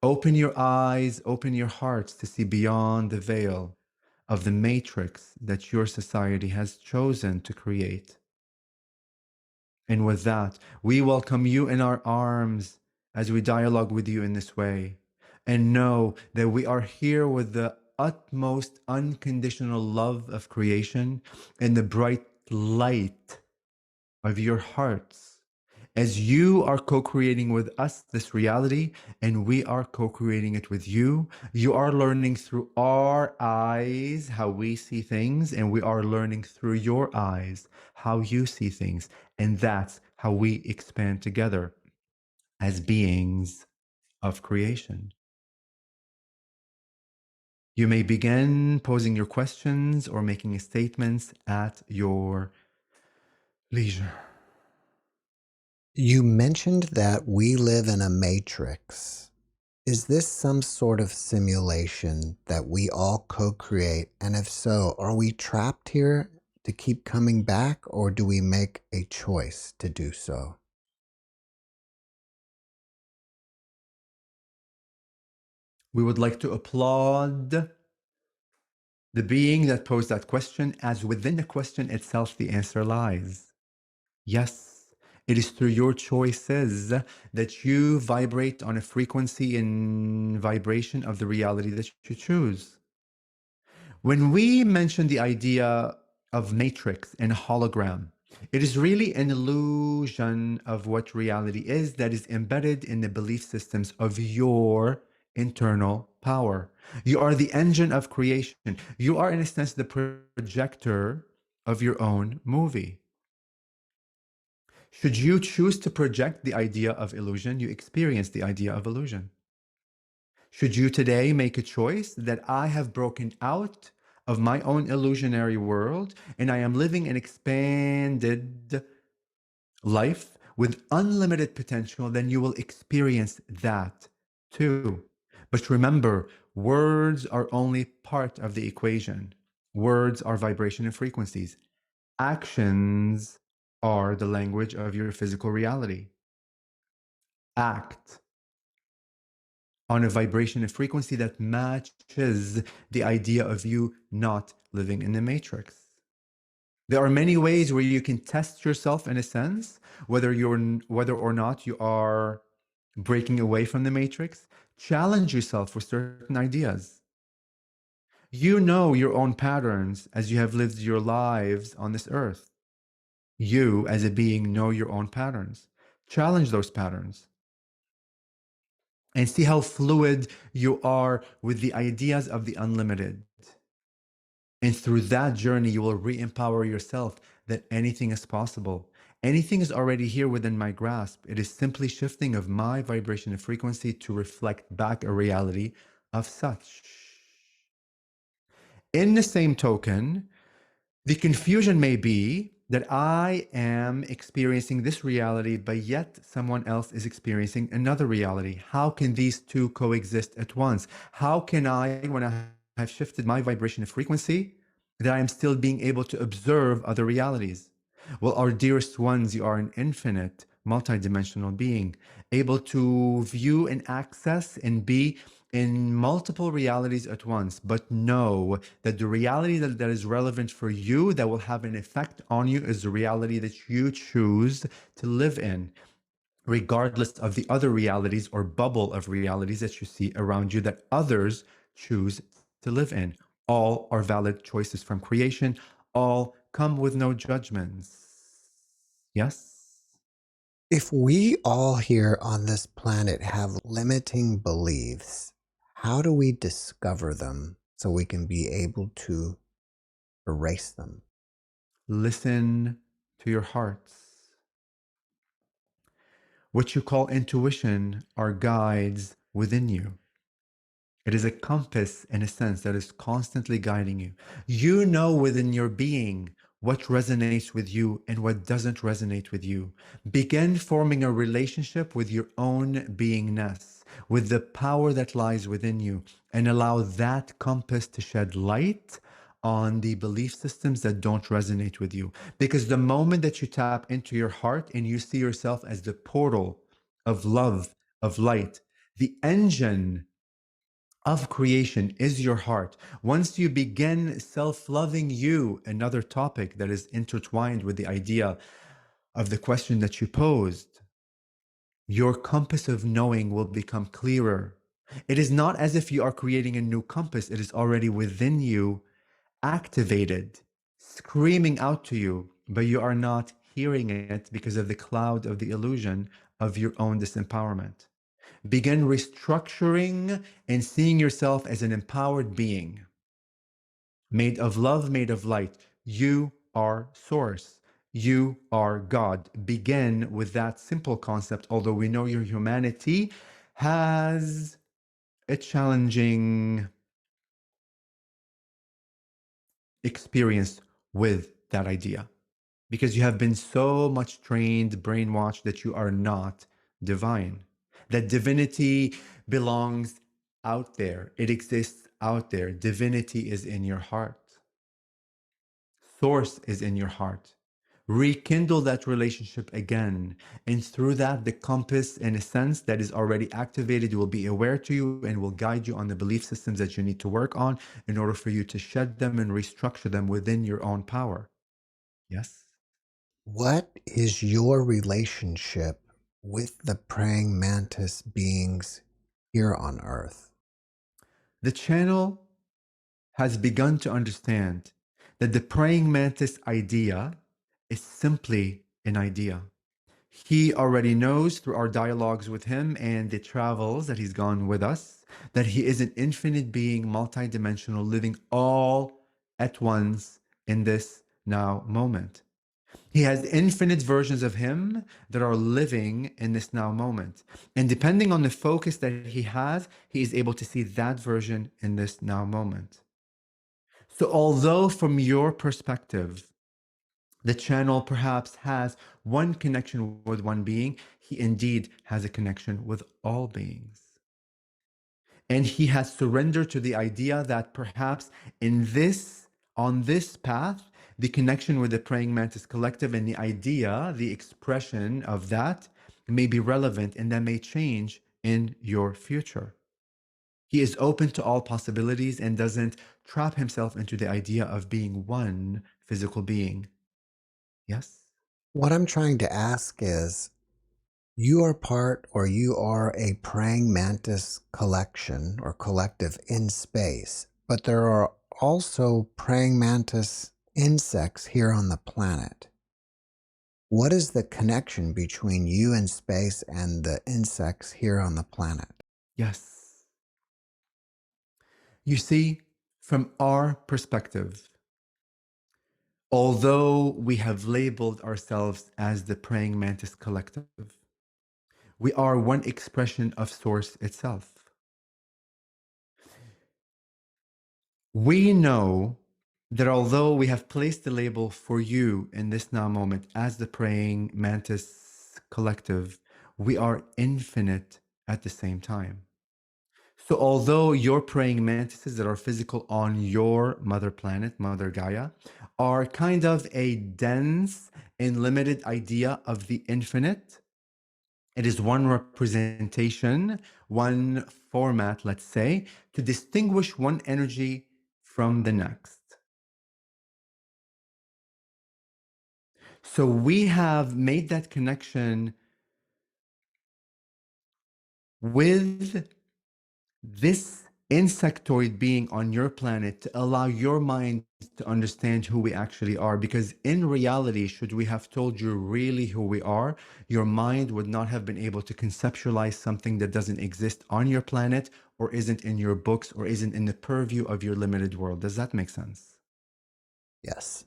Open your eyes, open your hearts to see beyond the veil of the matrix that your society has chosen to create. And with that, we welcome you in our arms as we dialogue with you in this way. And know that we are here with the utmost unconditional love of creation and the bright light of your hearts. As you are co-creating with us this reality, and we are co-creating it with you, you are learning through our eyes how we see things, and we are learning through your eyes how you see things. And that's how we expand together as beings of creation. You may begin posing your questions or making statements at your leisure. You mentioned that we live in a matrix. Is this some sort of simulation that we all co-create? And if so, are we trapped here to keep coming back, or do we make a choice to do so? We would like to applaud the being that posed that question, as within the question itself, the answer lies. Yes, it is through your choices that you vibrate on a frequency and vibration of the reality that you choose. When we mention the idea of matrix and hologram, it is really an illusion of what reality is that is embedded in the belief systems of your internal power. You are the engine of creation. You are, in a sense, the projector of your own movie. Should you choose to project the idea of illusion, you experience the idea of illusion. Should you today make a choice that I have broken out of my own illusionary world and I am living an expanded life with unlimited potential, then you will experience that too. But remember, words are only part of the equation. Words are vibration and frequencies. Actions are the language of your physical reality. Act on a vibration and frequency that matches the idea of you not living in the matrix. There are many ways where you can test yourself, in a sense, whether or not you are breaking away from the matrix. Challenge yourself with certain ideas. You know your own patterns as you have lived your lives on this earth. You, as a being, know your own patterns. Challenge those patterns and see how fluid you are with the ideas of the unlimited. And through that journey, you will re-empower yourself that anything is possible. Anything is already here within my grasp. It is simply shifting of my vibration and frequency to reflect back a reality of such. In the same token, the confusion may be that I am experiencing this reality, but yet someone else is experiencing another reality. How can these two coexist at once? How can I, when I have shifted my vibration and frequency, that I am still being able to observe other realities? Well, our dearest ones, you are an infinite, multidimensional being, able to view and access and be in multiple realities at once, but know that the reality that is relevant for you, that will have an effect on you, is the reality that you choose to live in, regardless of the other realities or bubble of realities that you see around you that others choose to live in. All are valid choices from creation. All come with no judgments. Yes? If we all here on this planet have limiting beliefs, how do we discover them so we can be able to erase them? Listen to your hearts. What you call intuition are guides within you. It is a compass, in a sense, that is constantly guiding you. You know within your being what resonates with you and what doesn't resonate with you. Begin forming a relationship with your own beingness, with the power that lies within you, and allow that compass to shed light on the belief systems that don't resonate with you. Because the moment that you tap into your heart and you see yourself as the portal of love, of light, the engine of creation is your heart. Once you begin self-loving you, another topic that is intertwined with the idea of the question that you posed, your compass of knowing will become clearer. It is not as if you are creating a new compass. It is already within you, activated, screaming out to you, but you are not hearing it because of the cloud of the illusion of your own disempowerment. Begin restructuring and seeing yourself as an empowered being, made of love, made of light. You are source. You are God. Begin with that simple concept, although we know your humanity has a challenging experience with that idea, because you have been so much trained, brainwashed, that you are not divine. That divinity belongs out there. It exists out there. Divinity is in your heart. Source is in your heart. Rekindle that relationship again. And through that, the compass, in a sense, that is already activated will be aware to you and will guide you on the belief systems that you need to work on in order for you to shed them and restructure them within your own power. Yes? What is your relationship with the praying mantis beings here on Earth? The channel has begun to understand that the praying mantis idea is simply an idea. He already knows through our dialogues with him and the travels that he's gone with us that he is an infinite being, multidimensional, living all at once in this now moment. He has infinite versions of him that are living in this now moment. And depending on the focus that he has, he is able to see that version in this now moment. So, although from your perspective, the channel perhaps has one connection with one being, he indeed has a connection with all beings. And he has surrendered to the idea that perhaps on this path, the connection with the praying mantis collective and the idea, the expression of that may be relevant and that may change in your future. He is open to all possibilities and doesn't trap himself into the idea of being one physical being. Yes? What I'm trying to ask is, you are part or you are a praying mantis collection or collective in space, but there are also praying mantis insects here on the planet. What is the connection between you in space and the insects here on the planet? Yes. You see, from our perspective, although we have labeled ourselves as the praying mantis collective, we are one expression of Source itself. We know that although we have placed the label for you in this now moment as the praying mantis collective, we are infinite at the same time. So, although your praying mantises that are physical on your mother planet, Mother Gaia, are kind of a dense and limited idea of the infinite, it is one representation, one format, let's say, to distinguish one energy from the next. So, we have made that connection with this insectoid being on your planet to allow your mind to understand who we actually are. Because in reality, should we have told you really who we are, your mind would not have been able to conceptualize something that doesn't exist on your planet or isn't in your books or isn't in the purview of your limited world. Does that make sense? Yes.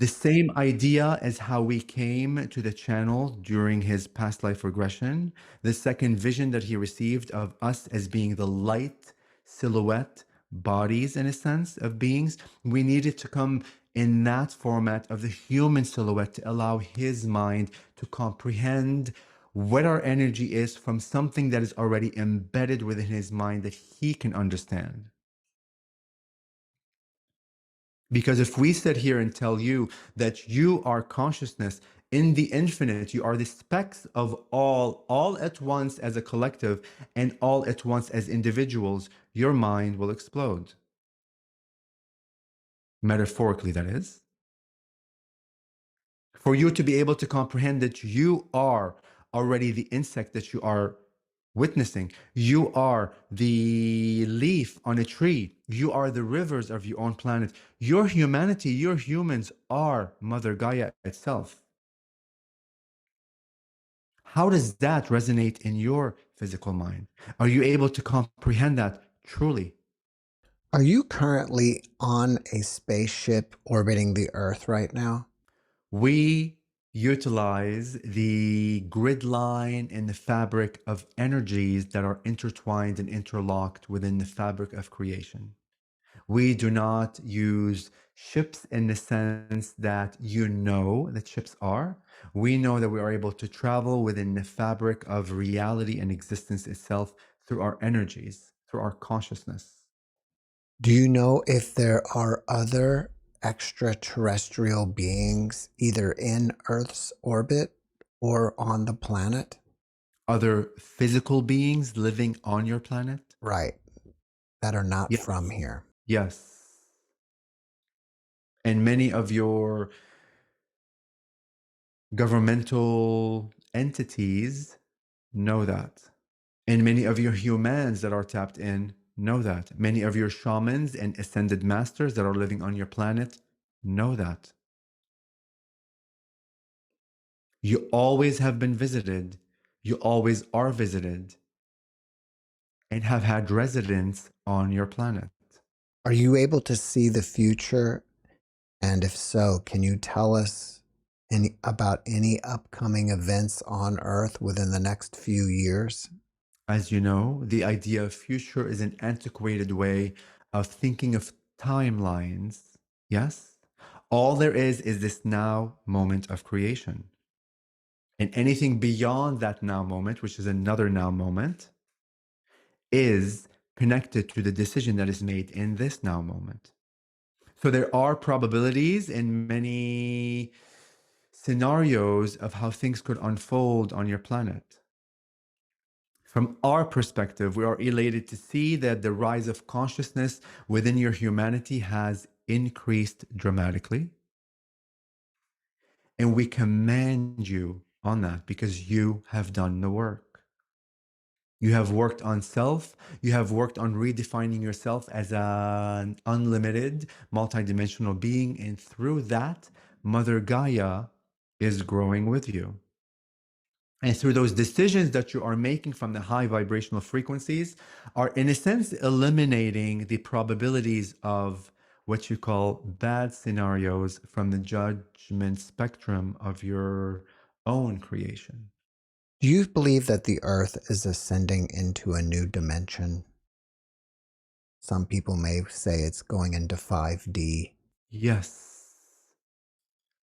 The same idea as how we came to the channel during his past life regression, the second vision that he received of us as being the light silhouette bodies, in a sense, of beings, we needed to come in that format of the human silhouette to allow his mind to comprehend what our energy is from something that is already embedded within his mind that he can understand. Because if we sit here and tell you that you are consciousness in the infinite, you are the specks of all at once as a collective and all at once as individuals, your mind will explode. Metaphorically, that is. For you to be able to comprehend that you are already the insect that you are witnessing. You are the leaf on a tree. You are the rivers of your own planet. Your humanity, your humans are Mother Gaia itself. How does that resonate in your physical mind? Are you able to comprehend that truly? Are you currently on a spaceship orbiting the Earth right now? We utilize the grid line and the fabric of energies that are intertwined and interlocked within the fabric of creation. We do not use ships in the sense that you know that ships are. We know that we are able to travel within the fabric of reality and existence itself through our energies, through our consciousness. Do you know if there are other extraterrestrial beings either in Earth's orbit or on the planet? Other physical beings living on your planet? Right, that are not Yes. from here. Yes. And many of your governmental entities know that. And many of your humans that are tapped in know that. Many of your shamans and ascended masters that are living on your planet know that. You always have been visited. You always are visited and have had residence on your planet. Are you able to see the future? And if so, can you tell us about any upcoming events on Earth within the next few years? As you know, the idea of future is an antiquated way of thinking of timelines. Yes? All there is this now moment of creation. And anything beyond that now moment, which is another now moment, is connected to the decision that is made in this now moment. So there are probabilities in many scenarios of how things could unfold on your planet. From our perspective, we are elated to see that the rise of consciousness within your humanity has increased dramatically. And we commend you on that because you have done the work. You have worked on self. You have worked on redefining yourself as an unlimited, multidimensional being. And through that, Mother Gaia is growing with you. And through those decisions that you are making from the high vibrational frequencies, are in a sense eliminating the probabilities of what you call bad scenarios from the judgment spectrum of your own creation. Do you believe that the Earth is ascending into a new dimension? Some people may say it's going into 5D. Yes,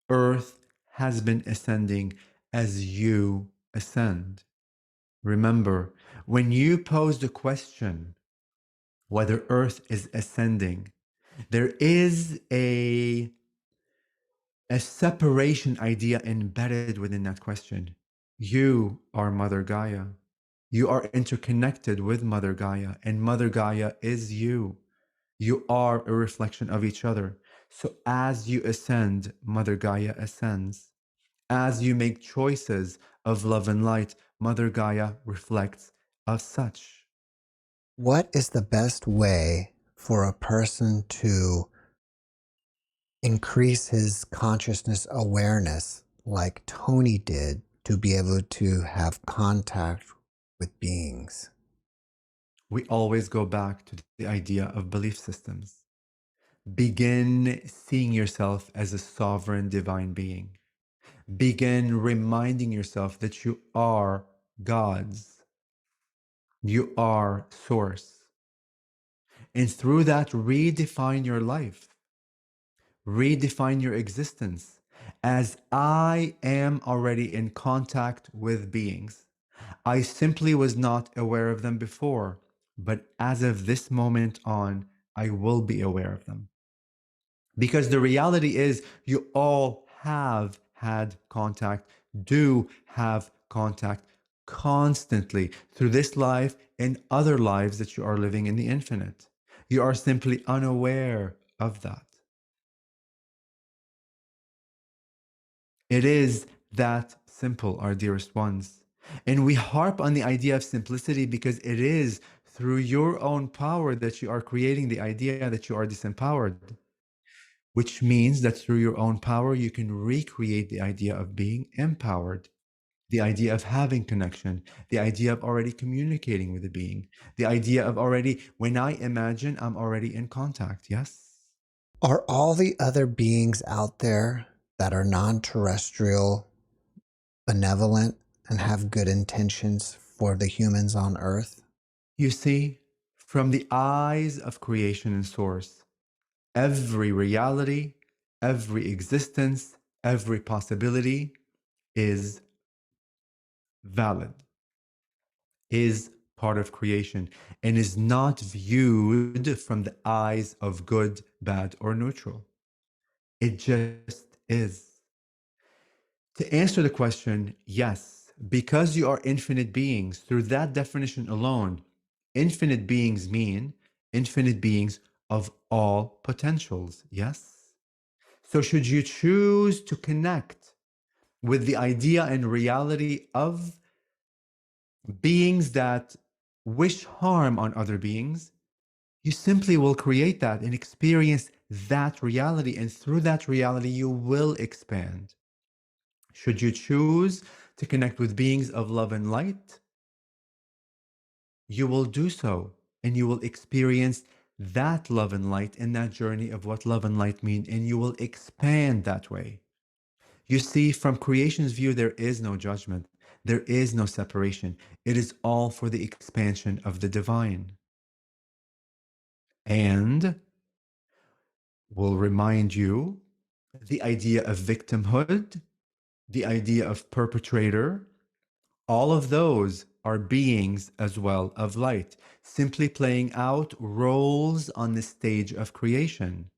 Earth has been ascending as you ascend. Remember, when you posed the question whether Earth is ascending, there is a separation idea embedded within that question. You are Mother Gaia. You are interconnected with Mother Gaia, and Mother Gaia is you. You are a reflection of each other. So as you ascend, Mother Gaia ascends. As you make choices of love and light, Mother Gaia reflects as such. What is the best way for a person to increase his consciousness awareness like Toni did to be able to have contact with beings? We always go back to the idea of belief systems. Begin seeing yourself as a sovereign divine being. Begin reminding yourself that you are God's. You are source. And through that, redefine your life. Redefine your existence as I am already in contact with beings. I simply was not aware of them before, but as of this moment on, I will be aware of them. Because the reality is, you all have had contact, do have contact constantly through this life and other lives that you are living in the infinite. You are simply unaware of that. It is that simple, our dearest ones. And we harp on the idea of simplicity because it is through your own power that you are creating the idea that you are disempowered, which means that through your own power, you can recreate the idea of being empowered, the idea of having connection, the idea of already communicating with a being, the idea of already, when I imagine, I'm already in contact. Yes. Are all the other beings out there that are non-terrestrial benevolent and have good intentions for the humans on Earth? You see, from the eyes of creation and source, every reality, every existence, every possibility is valid, is part of creation and is not viewed from the eyes of good, bad, or neutral. It just is. To answer the question, yes, because you are infinite beings, through that definition alone, infinite beings mean infinite beings of all potentials. Yes? So, should you choose to connect with the idea and reality of beings that wish harm on other beings, you simply will create that and experience that reality. And through that reality, you will expand. Should you choose to connect with beings of love and light, you will do so and you will experience that love and light in that journey of what love and light mean, and you will expand that way. You see, from creation's view, there is no judgment, there is no separation. It is all for the expansion of the divine. And will remind you the idea of victimhood, the idea of perpetrator, all of those are beings as well of light, simply playing out roles on the stage of creation.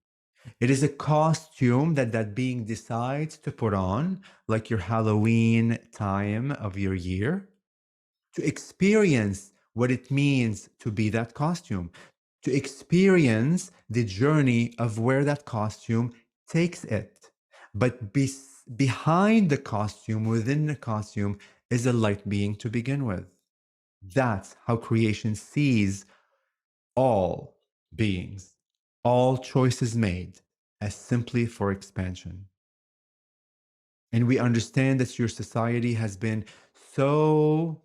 It is a costume that that being decides to put on, like your Halloween time of your year, to experience what it means to be that costume, to experience the journey of where that costume takes it. But behind the costume, within the costume, is a light being to begin with. That's how creation sees all beings, all choices made as simply for expansion. And we understand that your society has been so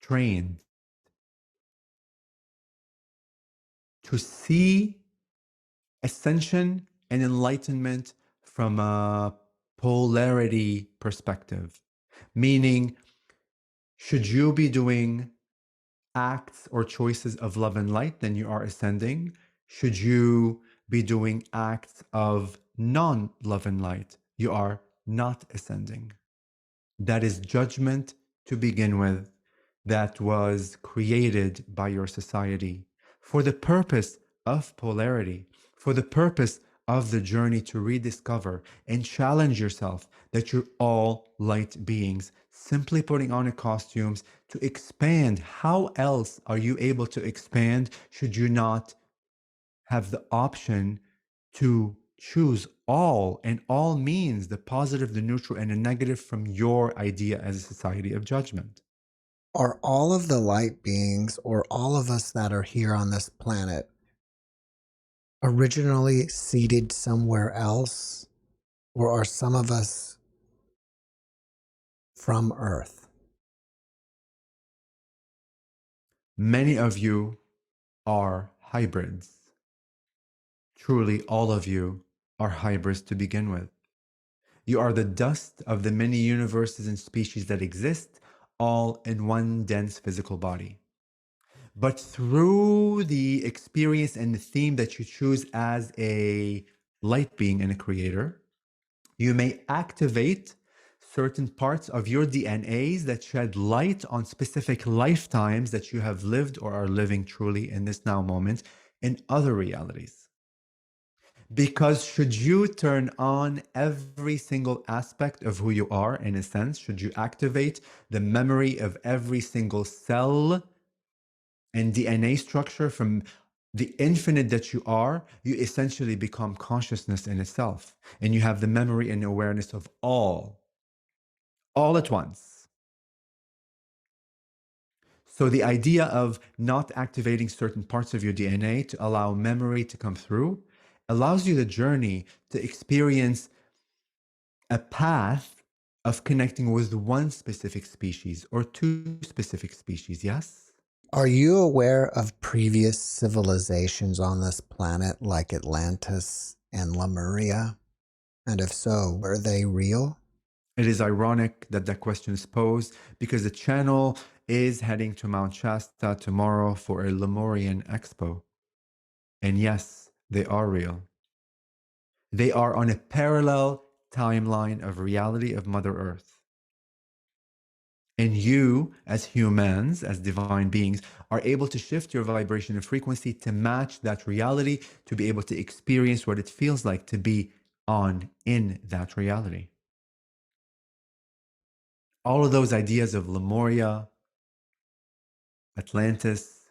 trained to see ascension and enlightenment from a polarity perspective, meaning, should you be doing acts or choices of love and light, then you are ascending. Should you be doing acts of non love and light, you are not ascending. That is judgment to begin with, that was created by your society for the purpose of polarity, for the purpose of the journey to rediscover and challenge yourself that you're all light beings, simply putting on a costumes to expand. How else are you able to expand should you not have the option to choose all, and all means the positive, the neutral, and the negative from your idea as a society of judgment? Are all of the light beings, or all of us that are here on this planet, originally seated somewhere else? Or are some of us from Earth? Many of you are hybrids. Truly, all of you are hybrids to begin with. You are the dust of the many universes and species that exist, all in one dense physical body. But through the experience and the theme that you choose as a light being and a creator, you may activate certain parts of your DNAs that shed light on specific lifetimes that you have lived or are living truly in this now moment in other realities. Because should you turn on every single aspect of who you are, in a sense, should you activate the memory of every single cell and DNA structure from the infinite that you are, you essentially become consciousness in itself. And you have the memory and awareness of all at once. So the idea of not activating certain parts of your DNA to allow memory to come through allows you the journey to experience a path of connecting with one specific species or two specific species, yes? Are you aware of previous civilizations on this planet like Atlantis and Lemuria? And if so, were they real? It is ironic that that question is posed because the channel is heading to Mount Shasta tomorrow for a Lemurian expo. And yes, they are real. They are on a parallel timeline of reality of Mother Earth. And you, as humans, as divine beings, are able to shift your vibration and frequency to match that reality, to be able to experience what it feels like to be in that reality. All of those ideas of Lemuria, Atlantis,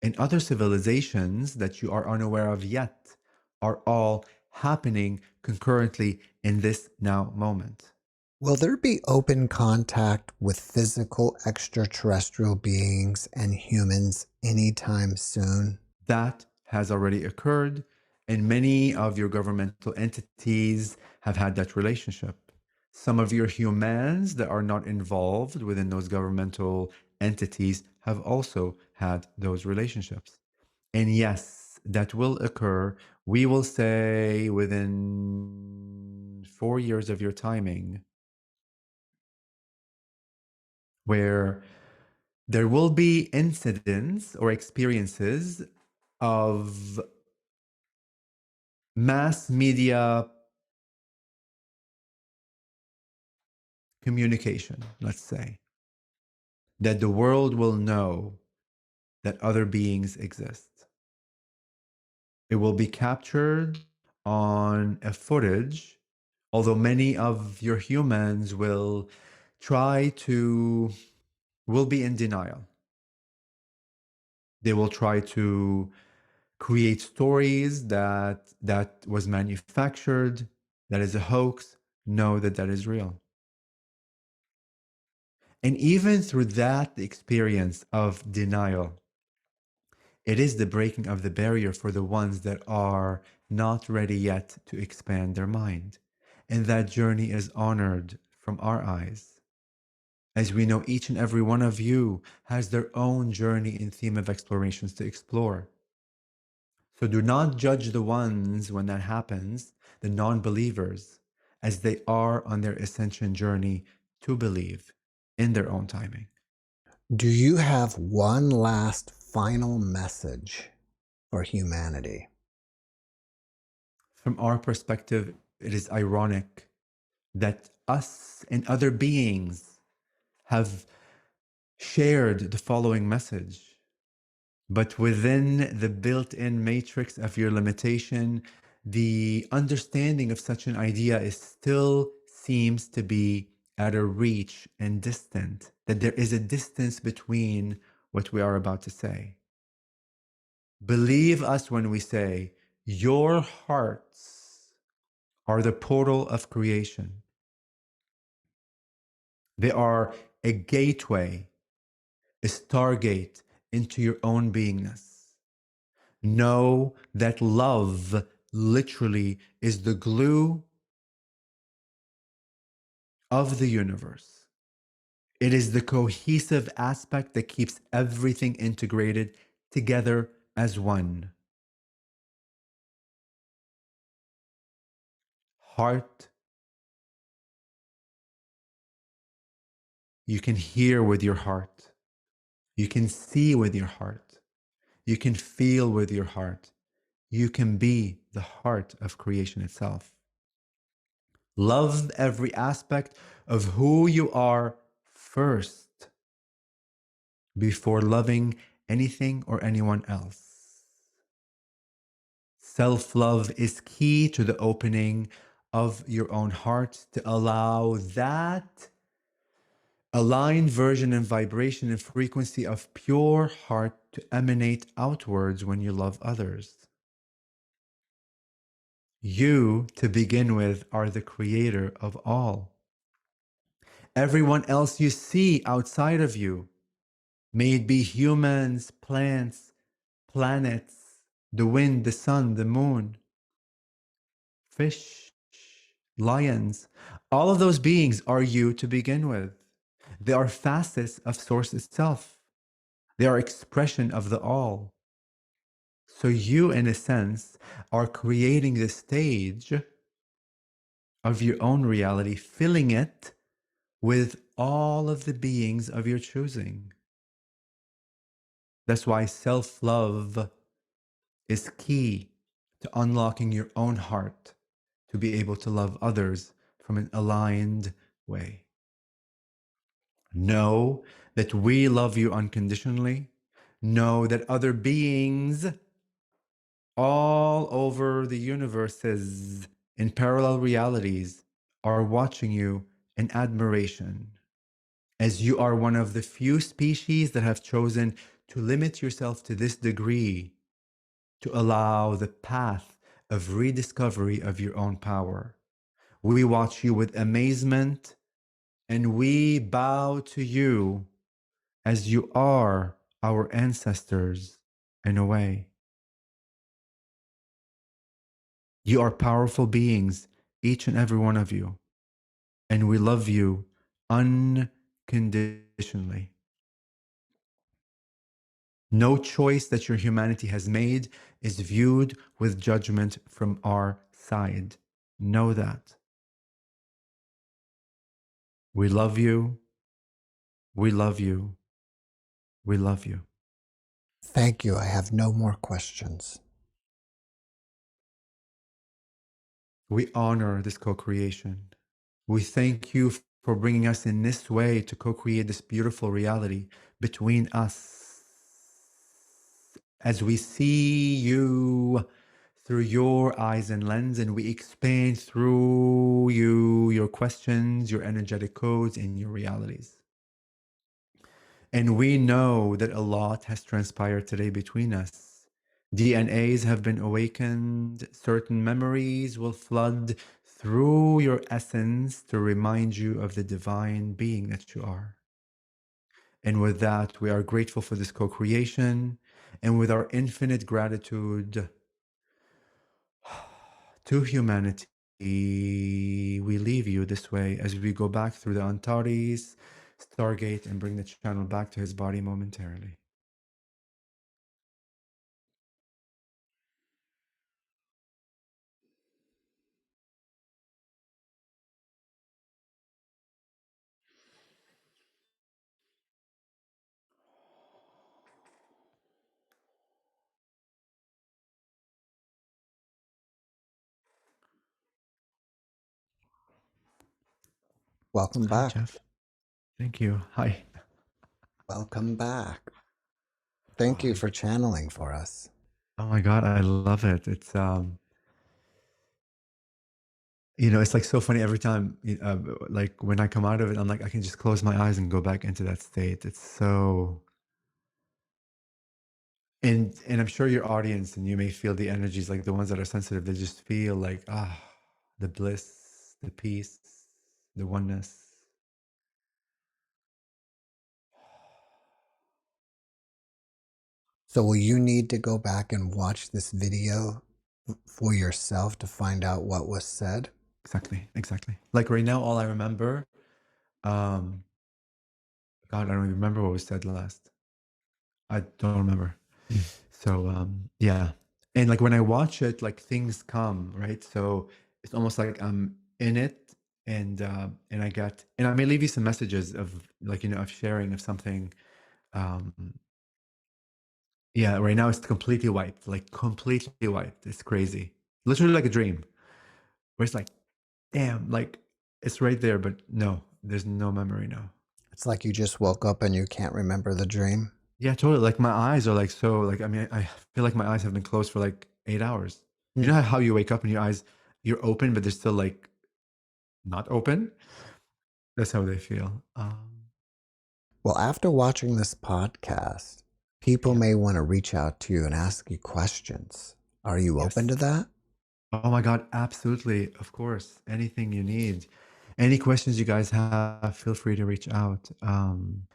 and other civilizations that you are unaware of yet are all happening concurrently in this now moment. Will there be open contact with physical extraterrestrial beings and humans anytime soon? That has already occurred, and many of your governmental entities have had that relationship. Some of your humans that are not involved within those governmental entities have also had those relationships. And yes, that will occur. We will say within 4 years of your timing, where there will be incidents or experiences of mass media communication, let's say, that the world will know that other beings exist. It will be captured on a footage, although many of your humans will be in denial. They will try to create stories that was manufactured, that is a hoax. Know that that is real. And even through that experience of denial, it is the breaking of the barrier for the ones that are not ready yet to expand their mind. And that journey is honored from our eyes. As we know, each and every one of you has their own journey and theme of explorations to explore. So do not judge the ones when that happens, the non believers, as they are on their ascension journey to believe in their own timing. Do you have one last final message for humanity? From our perspective, it is ironic that us and other beings have shared the following message. But within the built in matrix of your limitation, the understanding of such an idea is still seems to be at a reach and distant, that there is a distance between what we are about to say. Believe us when we say, your hearts are the portal of creation. They are a gateway, a stargate into your own beingness. Know that love literally is the glue of the universe. It is the cohesive aspect that keeps everything integrated together as one. Heart, you can hear with your heart. You can see with your heart. You can feel with your heart. You can be the heart of creation itself. Love every aspect of who you are first before loving anything or anyone else. Self-love is key to the opening of your own heart to allow that aligned version and vibration and frequency of pure heart to emanate outwards when you love others. You, to begin with, are the creator of all. Everyone else you see outside of you, may it be humans, plants, planets, the wind, the sun, the moon, fish, lions, all of those beings are you to begin with. They are facets of Source itself. They are expression of the all. So you, in a sense, are creating the stage of your own reality, filling it with all of the beings of your choosing. That's why self-love is key to unlocking your own heart, to be able to love others from an aligned way. Know that we love you unconditionally. Know that other beings all over the universes in parallel realities are watching you in admiration, as you are one of the few species that have chosen to limit yourself to this degree to allow the path of rediscovery of your own power. We watch you with amazement and we bow to you as you are our ancestors in a way. You are powerful beings, each and every one of you, and we love you unconditionally. No choice that your humanity has made is viewed with judgment from our side. Know that. We love you. We love you. We love you. Thank you. I have no more questions. We honor this co creation. We thank you for bringing us in this way to co create this beautiful reality between us as we see you through your eyes and lens, and we expand through you your questions, your energetic codes, and your realities. And we know that a lot has transpired today between us. DNAs have been awakened, certain memories will flood through your essence to remind you of the divine being that you are. And with that, we are grateful for this co creation. And with our infinite gratitude to humanity, we leave you this way as we go back through the Antares Stargate and bring the channel back to his body momentarily. Welcome Hi, back. Jeff. Thank you. Hi. Welcome back. Thank you for channeling for us. Oh my God, I love it. It's it's like so funny every time, like when I come out of it, I'm like, I can just close my eyes and go back into that state. It's so, and I'm sure your audience and you may feel the energies, like the ones that are sensitive, they just feel like the bliss, the peace, the oneness. So will you need to go back and watch this video for yourself to find out what was said? Exactly. Like right now, all I remember, God, I don't even remember what was said last. I don't remember. So yeah, and like when I watch it, like things come, right? So it's almost like I'm in it, and I may leave you some messages of like of sharing of something. Um, yeah, right now it's completely wiped, like completely wiped. It's crazy, literally like a dream, where it's like, damn, like it's right there, but no, there's no memory now. It's like you just woke up and you can't remember the dream. Yeah, totally. Like my eyes are like so like I mean I feel like my eyes have been closed for like 8 hours. You know how you wake up and your eyes you're open but they're still like not open? That's how they feel. Well, after watching this podcast, people Yeah. may want to reach out to you and ask you questions. Are you open Yes. to that? Oh my God, absolutely. Of course. Anything you need. Any questions you guys have, feel free to reach out.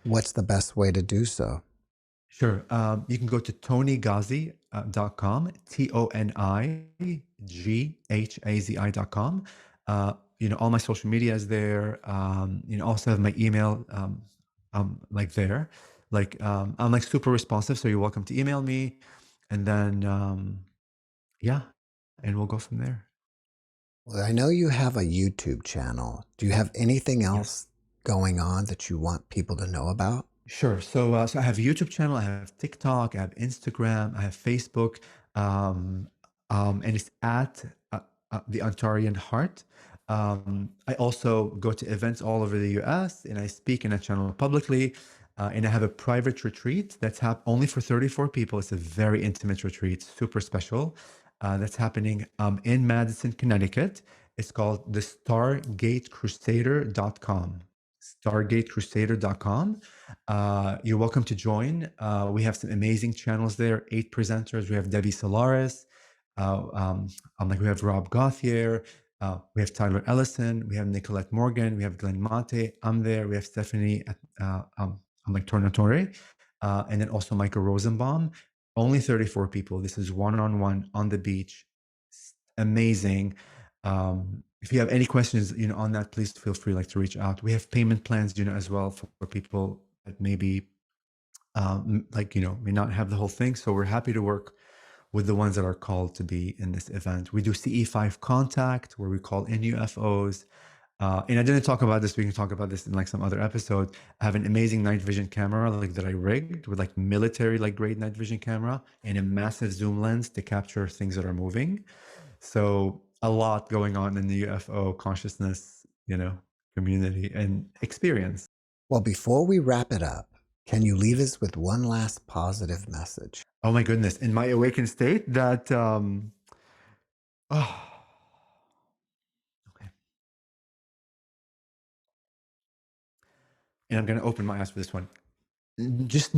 What's the best way to do so? Sure. You can go to ToniGhazi.com, ToniGhazi.com. All my social media is there. Also have my email, like there. I'm like super responsive, so you're welcome to email me, and then yeah, and we'll go from there. Well, I know you have a YouTube channel. Do you have anything Yes. else going on that you want people to know about? Sure. So I have a YouTube channel, I have TikTok, I have Instagram, I have Facebook, and it's at the Ontarian Heart. I also go to events all over the US and I speak in a channel publicly. And I have a private retreat that's only for 34 people. It's a very intimate retreat, super special. That's happening in Madison, Connecticut. It's called the StargateCrusader.com. StargateCrusader.com. You're welcome to join. We have some amazing channels there, 8 presenters. We have Debbie Solaris. We have Rob Gauthier. We have Tyler Ellison. We have Nicolette Morgan. We have Glenn Mate. I'm there. We have Stephanie Tornatore. And then also Michael Rosenbaum. Only 34 people. This is one-on-one on the beach. Amazing. If you have any questions, on that, please feel free to reach out. We have payment plans, as well for people that maybe may not have the whole thing. So we're happy to work with the ones that are called to be in this event. We do CE5 contact, where we call in UFOs. And I didn't talk about this. We can talk about this in some other episode. I have an amazing night vision camera that I rigged with military grade night vision camera and a massive zoom lens to capture things that are moving. So a lot going on in the UFO consciousness, community and experience. Well, before we wrap it up, can you leave us with one last positive message? Oh my goodness. In my awakened state that, okay. And I'm going to open my eyes for this one. Just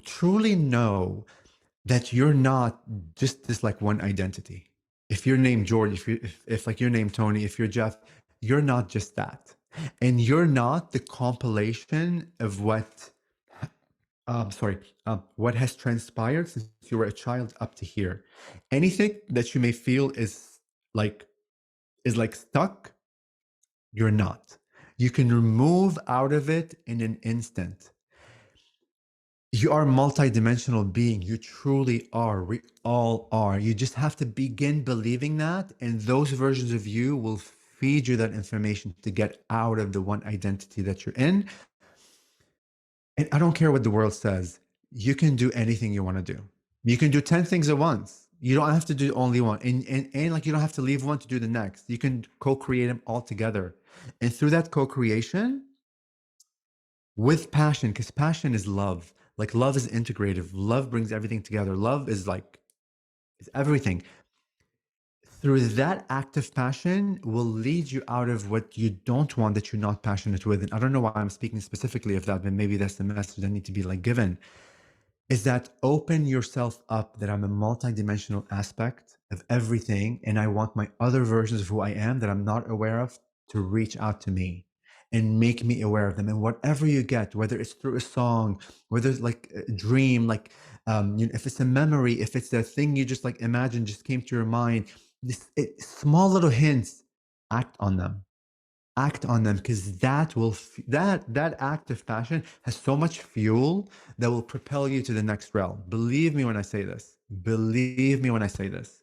truly know that you're not just this one identity. If you're named George, if you're named Toni, if you're Jeff, you're not just that. And you're not the compilation of what has transpired since you were a child up to here. Anything that you may feel is stuck, you're not. You can remove out of it in an instant. You are a multidimensional being. You truly are. We all are. You just have to begin believing that, and those versions of you will feed you that information to get out of the one identity that you're in. And I don't care what the world says. You can do anything you want to do. You can do 10 things at once. You don't have to do only one. And you don't have to leave one to do the next. You can co-create them all together. And through that co-creation, with passion, because passion is love. Love is integrative. Love brings everything together. Love is is everything. Through that act of passion will lead you out of what you don't want, that you're not passionate with. And I don't know why I'm speaking specifically of that, but maybe that's the message that need to be given. Is that open yourself up, that I'm a multidimensional aspect of everything. And I want my other versions of who I am that I'm not aware of to reach out to me and make me aware of them. And whatever you get, whether it's through a song, whether it's a dream, if it's a memory, if it's a thing you just imagine just came to your mind, small little hints, act on them. Act on them, because that act of passion has so much fuel that will propel you to the next realm. Believe me when I say this. Believe me when I say this.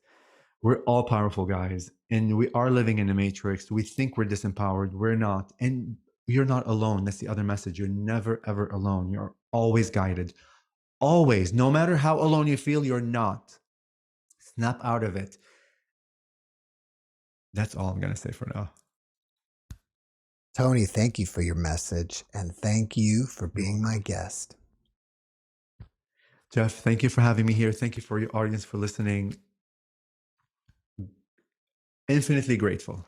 We're all powerful, guys, and we are living in a matrix. We think we're disempowered. We're not. And you're not alone. That's the other message. You're never, ever alone. You're always guided. Always. No matter how alone you feel, you're not. Snap out of it. That's all I'm going to say for now. Toni, thank you for your message, and thank you for being my guest. Jeff, thank you for having me here. Thank you for your audience for listening. Infinitely grateful.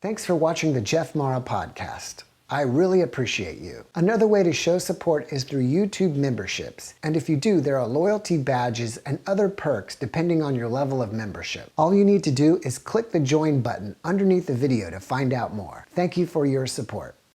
Thanks for watching the JeffMara podcast. I really appreciate you. Another way to show support is through YouTube memberships. And if you do, there are loyalty badges and other perks depending on your level of membership. All you need to do is click the join button underneath the video to find out more. Thank you for your support.